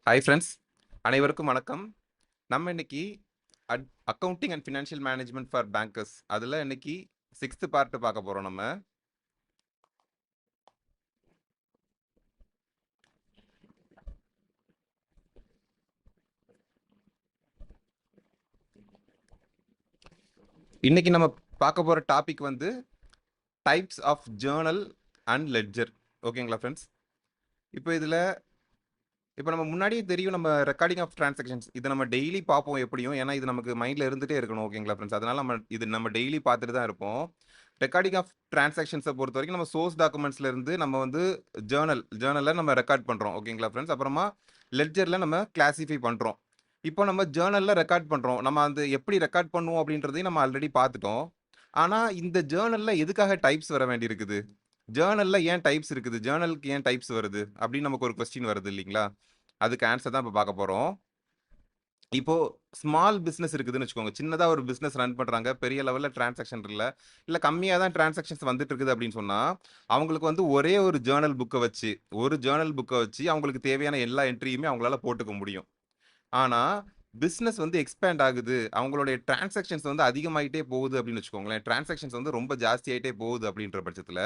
Hi friends, அனைவருக்கும் வணக்கம். நம்ம இன்னைக்கு accounting and financial management for bankers அதில் இன்னைக்கு 6th பார்ட் பார்க்க போகிறோம். நம்ம இன்னைக்கு நம்ம பார்க்க போகிற டாபிக் வந்து types of journal and ledger. ஓகேங்களா ஃப்ரெண்ட்ஸ்? இப்போ நம்ம முன்னாடியே தெரியும், நம்ம ரெக்கார்டிங் ஆஃப் டிரான்சாக்ஷன்ஸ் இதை நம்ம டெய்லி பார்ப்போம் எப்படியும். ஏன்னா இது நமக்கு மைண்டில் இருந்துகிட்டே இருக்கணும். ஓகேங்களா ஃப்ரெண்ட்ஸ்? அதனால நம்ம டெய்லி பார்த்துட்டு தான் இருப்போம். ரெக்கார்டிங் ஆஃப் டிரான்சாக்ஷன்ஸை பொறுத்த வரைக்கும் நம்ம சோர்ஸ் டாக்குமெண்ட்ஸ்ல இருந்து நம்ம வந்து ஜேர்னலில் நம்ம ரெக்கார்ட் பண்ணுறோம். ஓகேங்களா ஃப்ரெண்ட்ஸ்? அப்புறமா லெட்ஜரில் நம்ம கிளாசிஃபை பண்ணுறோம். இப்போ நம்ம ஜேர்னலில் ரெக்கார்ட் பண்ணுறோம். நம்ம அந்த எப்படி ரெக்கார்ட் பண்ணுவோம் அப்படின்றதையும் நம்ம ஆல்ரெடி பார்த்துட்டோம். ஆனால் இந்த ஜேர்னலில் எதுக்காக டைப்ஸ் வர வேண்டியிருக்குது? ஜேர்னலில் ஏன் டைப்ஸ் இருக்குது? ஜேர்னலுக்கு ஏன் டைப்ஸ் வருது அப்படின்னு நமக்கு ஒரு கொஸ்டின் வருது இல்லைங்களா? அதுக்கு ஆன்சர் தான் இப்போ பார்க்க போகிறோம். இப்போ ஸ்மால் பிஸ்னஸ் இருக்குதுன்னு வச்சுக்கோங்க. சின்னதாக ஒரு பிஸ்னஸ் ரன் பண்ணுறாங்க. பெரிய லெவலில் டிரான்சாக்ஷன் இல்லை கம்மியாக தான் டிரான்சாக்ஷன்ஸ் வந்துட்டு இருக்குது அப்படின்னு சொன்னால், அவங்களுக்கு வந்து ஒரே ஒரு ஜேர்னல் புக்கை வச்சு அவங்களுக்கு தேவையான எல்லா என்ட்ரியுமே அவங்களால போட்டுக்க முடியும். ஆனால் பிஸ்னஸ் வந்து எக்ஸ்பேண்ட் ஆகுது, அவங்களுடைய டிரான்சாக்ஷன்ஸ் வந்து அதிகமாகிட்டே போகுது அப்படின்னு வச்சுக்கோங்களேன். டிரான்சாக்ஷன்ஸ் வந்து ரொம்ப ஜாஸ்தியாகிட்டே போகுது அப்படின்ற பட்சத்தில்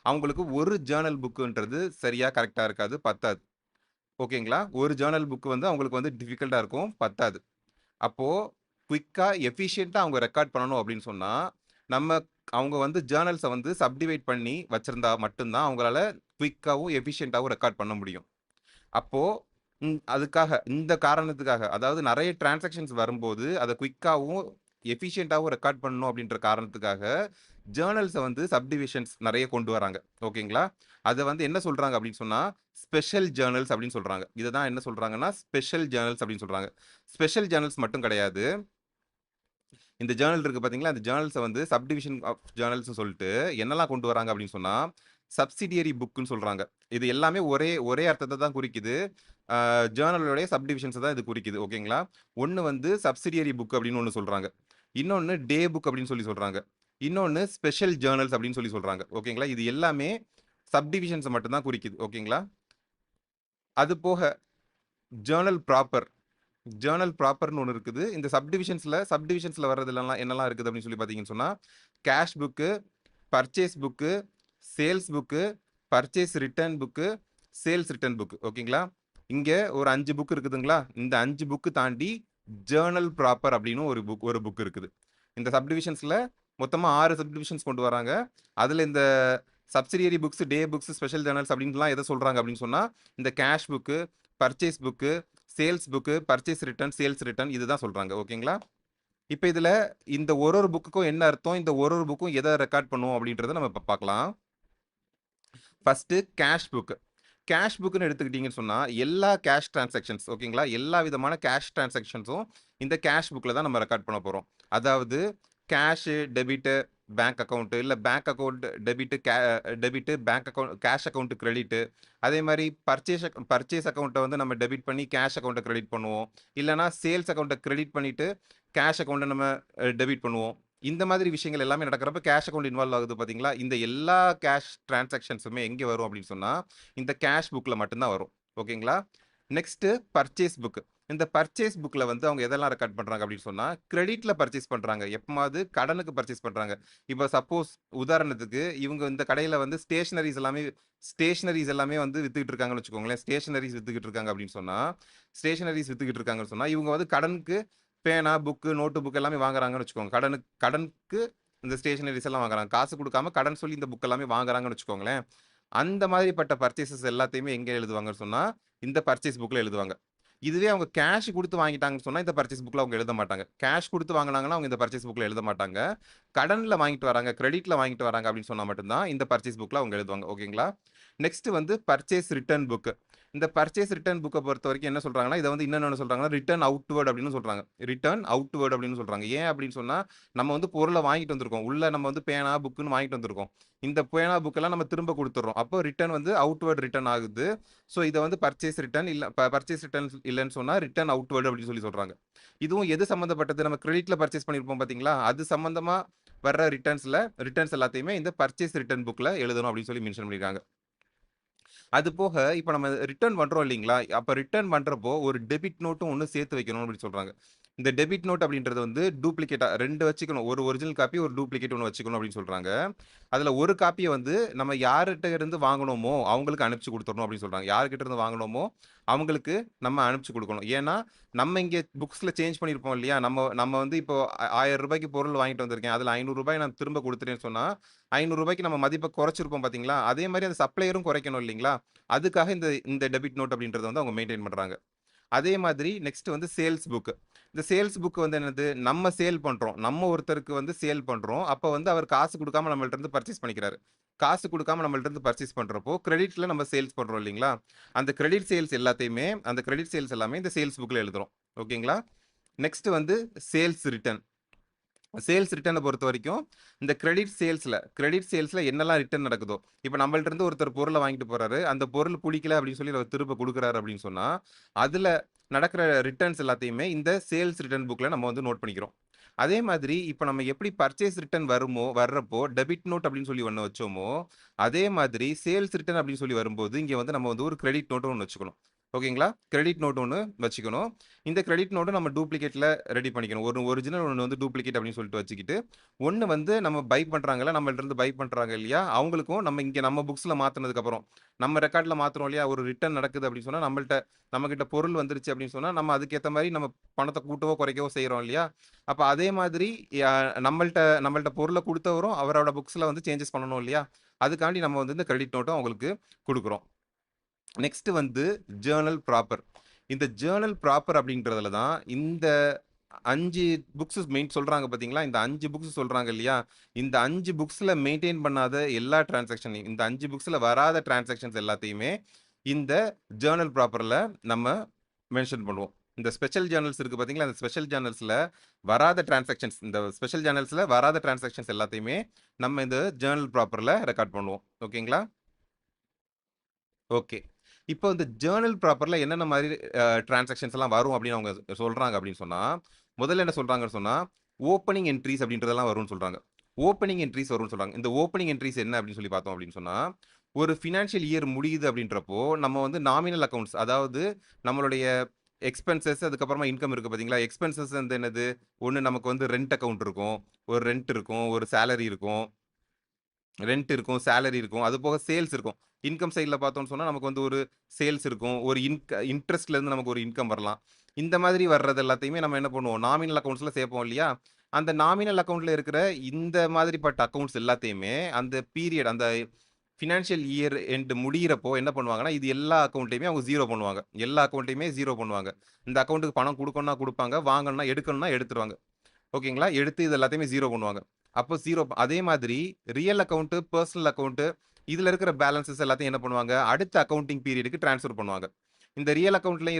அவங்களுக்கு ஒரு ஜேர்னல் புக்குன்றது சரியாக கரெக்டாக இருக்காது, பத்தாது. ஓகேங்களா? ஒரு ஜேர்னல் புக் வந்து அவங்களுக்கு வந்து டிஃபிகல்ட்டாக இருக்கும், பத்தாது. அப்போது குயிக்காக எஃபிஷியண்ட்டாக அவங்க ரெக்கார்ட் பண்ணணும் அப்படின்னு சொன்னால், அவங்க வந்து ஜேர்னல்ஸை வந்து சப்டிவைட் பண்ணி வச்சுருந்தா மட்டும்தான் அவங்களால குயிக்காகவும் எஃபிஷியண்ட்டாகவும் ரெக்கார்ட் பண்ண முடியும். அப்போது இந்த காரணத்துக்காக, அதாவது நிறைய டிரான்சாக்ஷன்ஸ் வரும்போது அதை குயிக்காகவும் எஃபிஷியண்ட்டாகவும் ரெக்கார்ட் பண்ணணும் அப்படின்ற காரணத்துக்காக ஜேர்னல்ஸை வந்து சப்டிவிஷன்ஸ் நிறைய கொண்டு வராங்க. ஓகேங்களா? அதை வந்து என்ன சொல்கிறாங்க அப்படின்னு சொன்னால் ஸ்பெஷல் ஜேர்னல்ஸ் அப்படின்னு சொல்கிறாங்க. இதை தான் என்ன சொல்கிறாங்கன்னா ஸ்பெஷல் ஜேர்னல்ஸ் அப்படின்னு சொல்கிறாங்க. ஸ்பெஷல் ஜேர்னல்ஸ் மட்டும் கிடையாது. இந்த ஜேர்னல் இருக்குது பார்த்தீங்களா, அந்த ஜேர்னல்ஸை வந்து சப்டிவிஷன் ஆஃப் ஜேர்னல்ஸ் சொல்லிட்டு என்னெல்லாம் கொண்டு வராங்க அப்படின்னு சொன்னால் சப்சிடியரி புக்குன்னு சொல்கிறாங்க. இது எல்லாமே ஒரே ஒரே அர்த்தத்தை தான் குறிக்குது. ஜேர்னலுடைய சப்டிவிஷன்ஸை தான் இது குறிக்குது. ஓகேங்களா? ஒன்று வந்து சப்சிடியரி புக் அப்படின்னு ஒன்று சொல்கிறாங்க. இன்னொன்று டே புக் அப்படின்னு சொல்கிறாங்க. இன்னொன்று ஸ்பெஷல் ஜேர்னல்ஸ் அப்படின்னு சொல்கிறாங்க. ஓகேங்களா? இது எல்லாமே சப்டிவிஷன்ஸை மட்டும்தான் குறிக்குது. ஓகேங்களா? அது போக ஜேர்னல் ப்ராப்பர்னு ஒன்று இருக்குது. இந்த சப்டிவிஷன்ஸில் வர்றதுலாம் என்னெல்லாம் இருக்குது அப்படின்னு பார்த்தீங்கன்னு சொன்னால் cash book, purchase book, sales book, purchase return book, sales return book. ஓகேங்களா? இங்கே ஒரு 5 புக் இருக்குதுங்களா? இந்த 5 புக்கு தாண்டி ஜேர்னல் ப்ராப்பர் அப்படின்னு ஒரு புக் இருக்குது. இந்த சப்டிவிஷன்ஸில் மொத்தமாக 6 சப்டிவிஷன்ஸ் கொண்டு வராங்க. அதில் இந்த சப்சிடியரி புக்ஸ், டே புக்ஸ், ஸ்பெஷல் ஜேர்னல்ஸ் அப்படின்லாம் எதை சொல்கிறாங்க அப்படின்னு சொன்னால் இந்த cash book, purchase book, sales book, purchase return, sales return இதுதான் சொல்கிறாங்க. ஓகேங்களா? இப்போ இதில் இந்த ஒரு புக்குக்கும் என்ன அர்த்தம், இந்த ஒரு புக்கும் எதை ரெக்கார்ட் பண்ணுவோம் அப்படின்றத நம்ம இப்போ பார்க்கலாம். ஃபஸ்ட்டு கேஷ் புக்குன்னு எடுத்துக்கிட்டிங்கன்னு சொன்னால் எல்லா கேஷ் டிரான்சாக்ஷன்ஸ், ஓகேங்களா, எல்லா விதமான கேஷ் டிரான்சாக்ஷன்ஸும் இந்த கேஷ் புக்கில் தான் நம்ம ரெக்கார்ட் பண்ண போகிறோம். அதாவது கேஷு டெபிட்டு பேங்க் அக்கௌண்ட்டு, இல்லை bank account debit bank account cash account credit. அதே மாதிரி பர்ச்சேஸ் அக்கௌண்ட்டை வந்து நம்ம டெபிட் பண்ணி கேஷ் அக்கௌண்ட்டை கிரெடிட் பண்ணுவோம். இல்லைனா சேல்ஸ் அக்கௌண்ட்டை கிரெடிட் பண்ணிவிட்டு கேஷ் அக்கௌண்ட்டை நம்ம டெபிட் பண்ணுவோம். இந்த மாதிரி விஷயங்கள் எல்லாமே நடக்கிறப்ப கேஷ் அக்கௌண்ட் இன்வால்வ் ஆகுது பார்த்தீங்களா? இந்த எல்லா கேஷ் டிரான்சாக்ஷன்ஸுமே எங்கே வரும் அப்படின்னு சொன்னால் இந்த கேஷ் புக்கில் மட்டும்தான் வரும். ஓகேங்களா? Next purchase book. இந்த பர்ச்சேஸ் புக்கில் வந்து அவங்க எதெல்லாம் ரெக்கார்ட் பண்ணுறாங்க அப்படின்னு சொன்னால் கிரெடிட்டில் பர்ச்சேஸ் பண்ணுறாங்க, எப்போது கடனுக்கு பர்ச்சேஸ் பண்ணுறாங்க. இப்போ சப்போஸ் உதாரணத்துக்கு இவங்க இந்த கடையில் வந்து ஸ்டேஷனரிஸ் எல்லாமே வந்து விற்றுக்கிட்டு இருக்காங்கன்னு வச்சுக்கோங்களேன். ஸ்டேஷனரிஸ் விற்றுக்கிட்டு இருக்காங்கன்னு சொன்னால் இவங்க வந்து கடனுக்கு பேனா, புக்கு, நோட்டு புக் எல்லாமே வாங்குறாங்கன்னு வச்சுக்கோங்க. கடனுக்கு இந்த ஸ்டேஷனரிஸ் எல்லாம் வாங்குறாங்க. காசு கொடுக்காம கடன் சொல்லி இந்த புக் எல்லாமே வாங்குறாங்கன்னு வச்சுக்கோங்களேன். அந்த மாதிரிப்பட்ட பர்ச்சேசஸ் எல்லாத்தையுமே எங்கே எழுதுவாங்கன்னு சொன்னால் இந்த பர்ச்சேஸ் புக்கில் எழுதுவாங்க. இதுவே அவங்க கேஷ் கொடுத்து வாங்கிட்டாங்கன்னு சொன்னால் இந்த பர்ச்சேஸ் புக்கில் அவங்க எழுத மாட்டாங்க. கேஷ் கொடுத்து வாங்கினாங்கன்னா அவங்க இந்த பர்ச்சேஸ் புக்கில் எழுத மாட்டாங்க. கடனில் வாங்கிட்டு வராங்க, கிரெடிட்டில் வாங்கிட்டு வராங்க அப்படின்னு சொன்னால் மட்டும்தான் இந்த பர்ச்சேஸ் புக்கில் அவங்க எழுதுவாங்க. ஓகேங்களா? நெக்ஸ்ட் வந்து பர்ச்சேஸ் ரிட்டர்ன் புக்கு. இந்த பர்ச்சேஸ் ரிட்டர்ன் புக்கை பொறுத்த வரைக்கும் என்ன சொல்கிறாங்கன்னா, இதை வந்து இன்னொன்று சொல்கிறாங்கன்னா ரிட்டர்ன் அவுட்வேர்ட் அப்படின்னு சொல்கிறாங்க. ஏன் அப்படின்னு சொன்னால் நம்ம வந்து பொருளை வாங்கிட்டு வந்திருக்கோம். உள்ள நம்ம வந்து பேனா புக்குன்னு வாங்கிட்டு வந்திருக்கோம். இந்த பேனா புக்கெல்லாம் நம்ம திரும்ப கொடுத்துட்றோம். அப்போ ரிட்டர்ன் வந்து அவுட்வேர்ட் ரிட்டர்ன் ஆகுது. ஸோ இதை வந்து பர்ச்சேஸ் ரிட்டர்ன் இல்லைன்னு சொன்னால் ரிட்டர்ன் அவுட்வேர்டு அப்படின்னு சொல்கிறாங்க. இதுவும் எது சம்மந்தப்பட்டது? நம்ம கிரெடிட்டில் பர்ச்சேஸ் பண்ணியிருப்போம் பார்த்தீங்களா, அது சம்மந்தமாக வர்ற ரிட்டர்ன்ஸ் எல்லாத்தையுமே இந்த பர்ச்சேஸ் ரிட்டர்ன் புக்கில் எழுதணும் அப்படின்னு சொல்லி மென்ஷன் பண்ணியிருக்காங்க. அது போக இப்ப நம்ம ரிட்டர்ன் பண்றோம் இல்லீங்களா? அப்ப ரிட்டர்ன் பண்றப்போ ஒரு டெபிட் நோட்டும் ஒண்ணு சேர்த்து வைக்கணும் அப்படின்னு சொல்றாங்க. இந்த டெபிட் நோட் அப்படின்றது வந்து டூப்ளிகேட்டா 2 வச்சுக்கணும். ஒரு ஒரிஜினல் காப்பி, ஒரு டூப்ளிகேட் ஒண்ணு வச்சுக்கணும் அப்படின்னு சொல்றாங்க. அதுல ஒரு காப்பிய வந்து நம்ம யார்ட்ட இருந்து வாங்குனோமோ, அவங்களுக்கு அனுப்பிச்சு குடுத்துறணும் அப்படின்னு சொல்றாங்க. யார்கிட்ட இருந்து வாங்குனோமோ, அவங்களுக்கு நம்ம அனுப்பிச்சு குடுக்கணும். ஏன்னா, நம்ம இங்க புக்ஸ்ல சேஞ்ச் பண்ணியிருப்போம் இல்லையா? நம்ம நம்ம வந்து இப்போ ரூ. 1000 பொருள் வாங்கிட்டு வந்திருக்கேன். அதுல ரூ. 500 நான் திரும்ப குடுத்துட்டேன்னு சொன்னா, ரூ. 500 நம்ம மதிப்ப குறைச்சிருப்போம் பார்த்தீங்களா? அதே மாரி அந்த சப்ளையரும் குறைக்கணும் இல்லீங்களா? அதுக்காக இந்த இந்த டெபிட் நோட் அப்படின்றத வந்து அவங்க மெயின்டெயின் பண்றாங்க. அதே மாதிரி நெக்ஸ்ட் வந்து சேல்ஸ் புக். இந்த சேல்ஸ் புக் வந்து என்னது? நம்ம சேல் பண்றோம். நம்ம ஒருத்தருக்கு வந்து சேல் பண்றோம். அப்ப வந்து அவர் காசு குடுக்காம நம்மள்ட்ட இருந்து பர்ச்சேஸ் பண்ணிக்கிறாரு. காசு குடுக்காம நம்மள்ட்ட இருந்து பர்ச்சேஸ் பண்றப்போ, கிரெடிட்ல நம்ம சேல்ஸ் பண்றோம் இல்லீங்களா? அந்த கிரெடிட் சேல்ஸ் எல்லாத்தையுமே அந்த கிரெடிட் சேல்ஸ் எல்லாமே இந்த சேல்ஸ் புக்ல எழுதுறோம். ஓகேங்களா? நெக்ஸ்ட் வந்து சேல்ஸ் ரிட்டர்ன். சேல்ஸ் ரிட்டர்ன பொறுத்தவரைக்கும், இந்த கிரெடிட் சேல்ஸ்ல என்னலாம் ரிட்டர்ன் நடக்குதோ, இப்ப நம்மள்ட்ட இருந்து ஒருத்தர் பொருள வாங்கிட்டு போறாரு. அந்த பொருள் புடிக்கல அப்படின்னு சொல்லி அவர் திரும்ப குடுக்குறாரு அப்படின்னு சொன்னா, அதுல நடக்கிற ரிட்டர்ன்ஸ் எல்லாத்தையுமே இந்த சேல்ஸ் ரிட்டர்ன் புக்ல நம்ம வந்து நோட் பண்ணிக்கிறோம். அதே மாதிரி இப்ப நம்ம எப்படி பர்ச்சேஸ் ரிட்டர்ன் வர்றப்போ டெபிட் நோட் அப்படின்னு சொல்லி ஒண்ணு வச்சோமோ, அதே மாதிரி சேல்ஸ் ரிட்டர்ன் அப்படின்னு சொல்லி வரும்போது, இங்க வந்து நம்ம வந்து ஒரு கிரெடிட் நோட்டும் ஒண்ணு வச்சுக்கணும். ஓகேங்களா? கிரெடிட் நோட் ஒண்ணு வச்சுக்கணும். இந்த கிரெடிட் நோட்ட நம்ம டூப்ளிகேட்ல ரெடி பண்ணிக்கணும். ஒரு ஒரிஜினல் ஒண்ணு வந்து டூப்ளிகேட் அப்படின்னு சொல்லிட்டு வச்சுக்கிட்டு, ஒண்ணு வந்து நம்ம பை பண்றாங்கல்ல, நம்மள்ட்ட இருந்து பை பண்றாங்க இல்லையா? அவங்களுக்கும் நம்ம இங்க நம்ம புக்ஸ்ல மாத்துனதுக்கு அப்புறம், நம்ம ரெக்கார்ட்ல மாத்துறோம் இல்லையா? ஒரு ரிட்டர்ன் நடக்குது அப்படின்னு சொன்னா, நம்மகிட்ட பொருள் வந்துருச்சு அப்படின்னு சொன்னா, நம்ம அதுக்கேத்த மாரி நம்ம பணத்த கூட்டவோ, குறைக்கவோ செய்றோம் இல்லையா? அப்ப அதே மாதிரி ய நம்மள்ட்ட நம்மள்ட்ட பொருள குடுத்தவரும் அவரோட புக்ஸ்ல வந்து சேஞ்சஸ் பண்ணணும் இல்லையா? அதுக்காண்டி நம்ம வந்து இந்த கிரெடிட் நோட்ட அவங்களுக்கு குடுக்குறோம். நெக்ஸ்ட் வந்து ஜர்னல் ப்ராப்பர். இந்த ஜர்னல் ப்ராப்பர் அப்படின்றதுல தான் இந்த 5 புக்ஸ் சொல்றாங்க பார்த்தீங்களா? இந்த 5 புக்ஸ் சொல்றாங்க இல்லையா? இந்த 5 புக்ஸ்ல மெயின்டெயின் பண்ணாத எல்லா டிரான்சாக்ஷனையும் இந்த 5 புக்ஸ்ல வராத டிரான்சாக்ஷன்ஸ் எல்லாத்தையுமே இந்த ஜர்னல் ப்ராப்பர்ல நம்ம மென்ஷன் பண்ணுவோம். இந்த ஸ்பெஷல் ஜர்னல்ஸ் இருக்கு பார்த்தீங்களா? அந்த ஸ்பெஷல் ஜர்னல்ஸ்ல வராத டிரான்சாக்ஷன்ஸ் இந்த ஸ்பெஷல் ஜர்னல்ஸ்ல வராத டிரான்சாக்ஷன்ஸ் எல்லாத்தையுமே நம்ம இந்த ஜர்னல் ப்ராப்பர்ல ரெக்கார்ட் பண்ணுவோம். ஓகேங்களா? ஓகே. இப்போ இந்த ஜர்னல் ப்ராப்பர்ல என்னென்ன மாரி டிரான்சாக்ஷன்ஸ் எல்லாம் வரும் அப்படின்னு அவங்க சொல்றாங்க அப்படின்னு சொன்னா, முதல்ல என்ன சொல்றாங்கன்னு சொன்னா, ஓப்பனிங் என்ட்ரீஸ் அப்படின்றதெல்லாம் வரும்னு சொல்றாங்க. ஓப்பனிங் என்ட்ரீஸ் வரும்னு சொல்றாங்க. இந்த ஓப்பனிங் என்ட்ரீஸ் என்ன அப்படின்னு சொல்லி பார்த்தோம் அப்படின்னு சொன்னா, ஒரு ஃபினான்ஷியல் இயர் முடியுது அப்படின்றப்போ, நம்ம வந்து நாமினல் அக்கவுண்ட்ஸ் அதாவது நம்மளுடைய எக்ஸ்பென்சஸ் அதுக்கப்புறமா இன்கம் இருக்கு பார்த்தீங்களா? எக்ஸ்பென்சஸ் வந்து என்னது? ஒண்ணு நமக்கு வந்து ரென்ட் அக்கவுண்ட் இருக்கும். ஒரு ரென்ட் இருக்கும். ஒரு சேலரி இருக்கும். ரென்ட் இருக்கும், சேலரி இருக்கும். அது போக சேல்ஸ் இருக்கும். இன்கம் சைட்ல பார்த்தோம்னு சொன்னா, நமக்கு வந்து ஒரு சேல்ஸ் இருக்கும். ஒரு இன்ட்ரெஸ்ட்லேருந்து நமக்கு ஒரு இன்கம் வரலாம். இந்த மாதிரி வர்றது எல்லாத்தையுமே நம்ம என்ன பண்ணுவோம், நாமினல் அக்கவுண்ட்ஸ்ல சேர்ப்போம் இல்லையா? அந்த நாமினல் அக்கவுண்ட்ல இருக்கிற இந்த மாதிரிப்பட்ட அக்கவுண்ட்ஸ் எல்லாத்தையுமே, அந்த பீரியட் அந்த ஃபினான்ஷியல் இயர் எண்ட் முடியிறப்போ என்ன பண்ணுவாங்கன்னா, இது எல்லா அக்கவுண்ட்டையுமே அவங்க 0 பண்ணுவாங்க. எல்லா அக்கவுண்ட்டையுமே 0 பண்ணுவாங்க. இந்த அக்கவுண்ட்க்கு பணம் குடுக்கணும்னா குடுப்பாங்க. வாங்கணும்னா எடுக்கணும்னா எடுத்துருவாங்க. ஓகேங்களா? எடுத்து இது எல்லாத்தையுமே 0 பண்ணுவாங்க. அப்போ 0 அதே மாதிரி ரியல் அக்கவுண்ட், பெர்சனல் அக்கவுண்ட் இதுல இருக்கிற பேலன்ஸஸ் எல்லாத்தையும் என்ன பண்ணுவாங்க, அடுத்த அக்கவுண்டிங் பீரியடுக்கு ட்ரான்ஸ்ஃபர் பண்ணுவாங்க. இந்த ரியல் அக்கவுண்ட்லயும்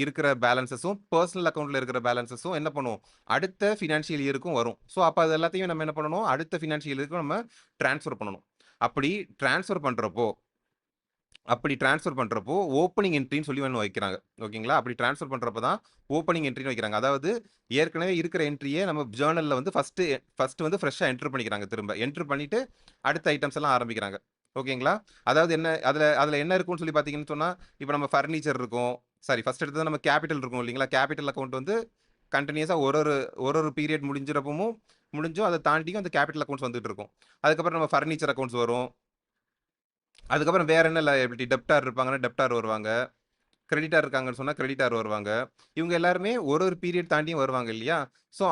இருக்கிற பேலன்ஸஸும், பெர்சனல் அக்கவுண்ட்ல இருக்கிற பேலன்ஸஸும் என்ன பண்ணும், அடுத்த ஃபினான்ஷியல் இயருக்கும் வரும். ஸோ, அப்ப அது எல்லாத்தையும் நம்ம என்ன பண்ணணும், அடுத்த ஃபினான்ஷியல் இயருக்கு நம்ம ட்ரான்ஸ்ஃபர் பண்ணணும். அப்படி ட்ரான்ஸ்ஃபர் பண்றப்போ ஓப்பனிங் என்ட்ரின்னு சொல்லி ஒண்ணு வைக்கிறாங்க. ஓகேங்களா? அப்படி ட்ரான்ஸ்ஃபர் பண்றப்ப தான் ஓப்பனிங் என்ட்ரின்னு வைக்கிறாங்க. அதாவது ஏற்கனவே இருக்கிற என்ட்ரிய நம்ம ஜர்னல்ல வந்து ஃபர்ஸ்ட் வந்து ஃப்ரெஷ்ஷா என்டர் பண்ணிக்கிறாங்க திரும்ப. என்டர் பண்ணிட்டு அடுத்த ஐட்டம்ஸ் எல்லாம் ஆரம்பிக்கிறாங்க. ஓகேங்களா? அதாவது என்ன அதுல அதுல என்ன இருக்கும்னு சொல்லி பார்த்தீங்கன்னு சொன்னா, இப்ப நம்ம ஃபர்னிச்சர் இருக்கும். சாரி ஃபர்ஸ்ட் எடுத்தது நம்ம கேபிட்டல் இருக்கும் இல்லீங்களா? கேபிட்டல் அக்கவுண்ட் வந்து கன்டினியூஸா ஒரு பீரியட் முடிஞ்சும் அத தாண்டியும் அந்த கேபிட்டல் அக்கவுண்ட்ஸ் வந்துட்டு இருக்கும். அதுக்கப்புறம் நம்ம ஃபர்னிச்சர் அக்கவுண்ட்ஸ் வரும். அதுக்கப்புறம் வேற என்ன லையபிலிட்டி டெப்டார் இருப்பாங்கன்னா, டெப்டார் வருவாங்க. கிரெடிட்டார் இருக்காங்கன்னு சொன்னா, கிரெடிட்டார் வருவாங்க. இவங்க எல்லாருமே ஒரு பீரியட் தாண்டியும் வருவாங்க இல்லையா? ஸோ,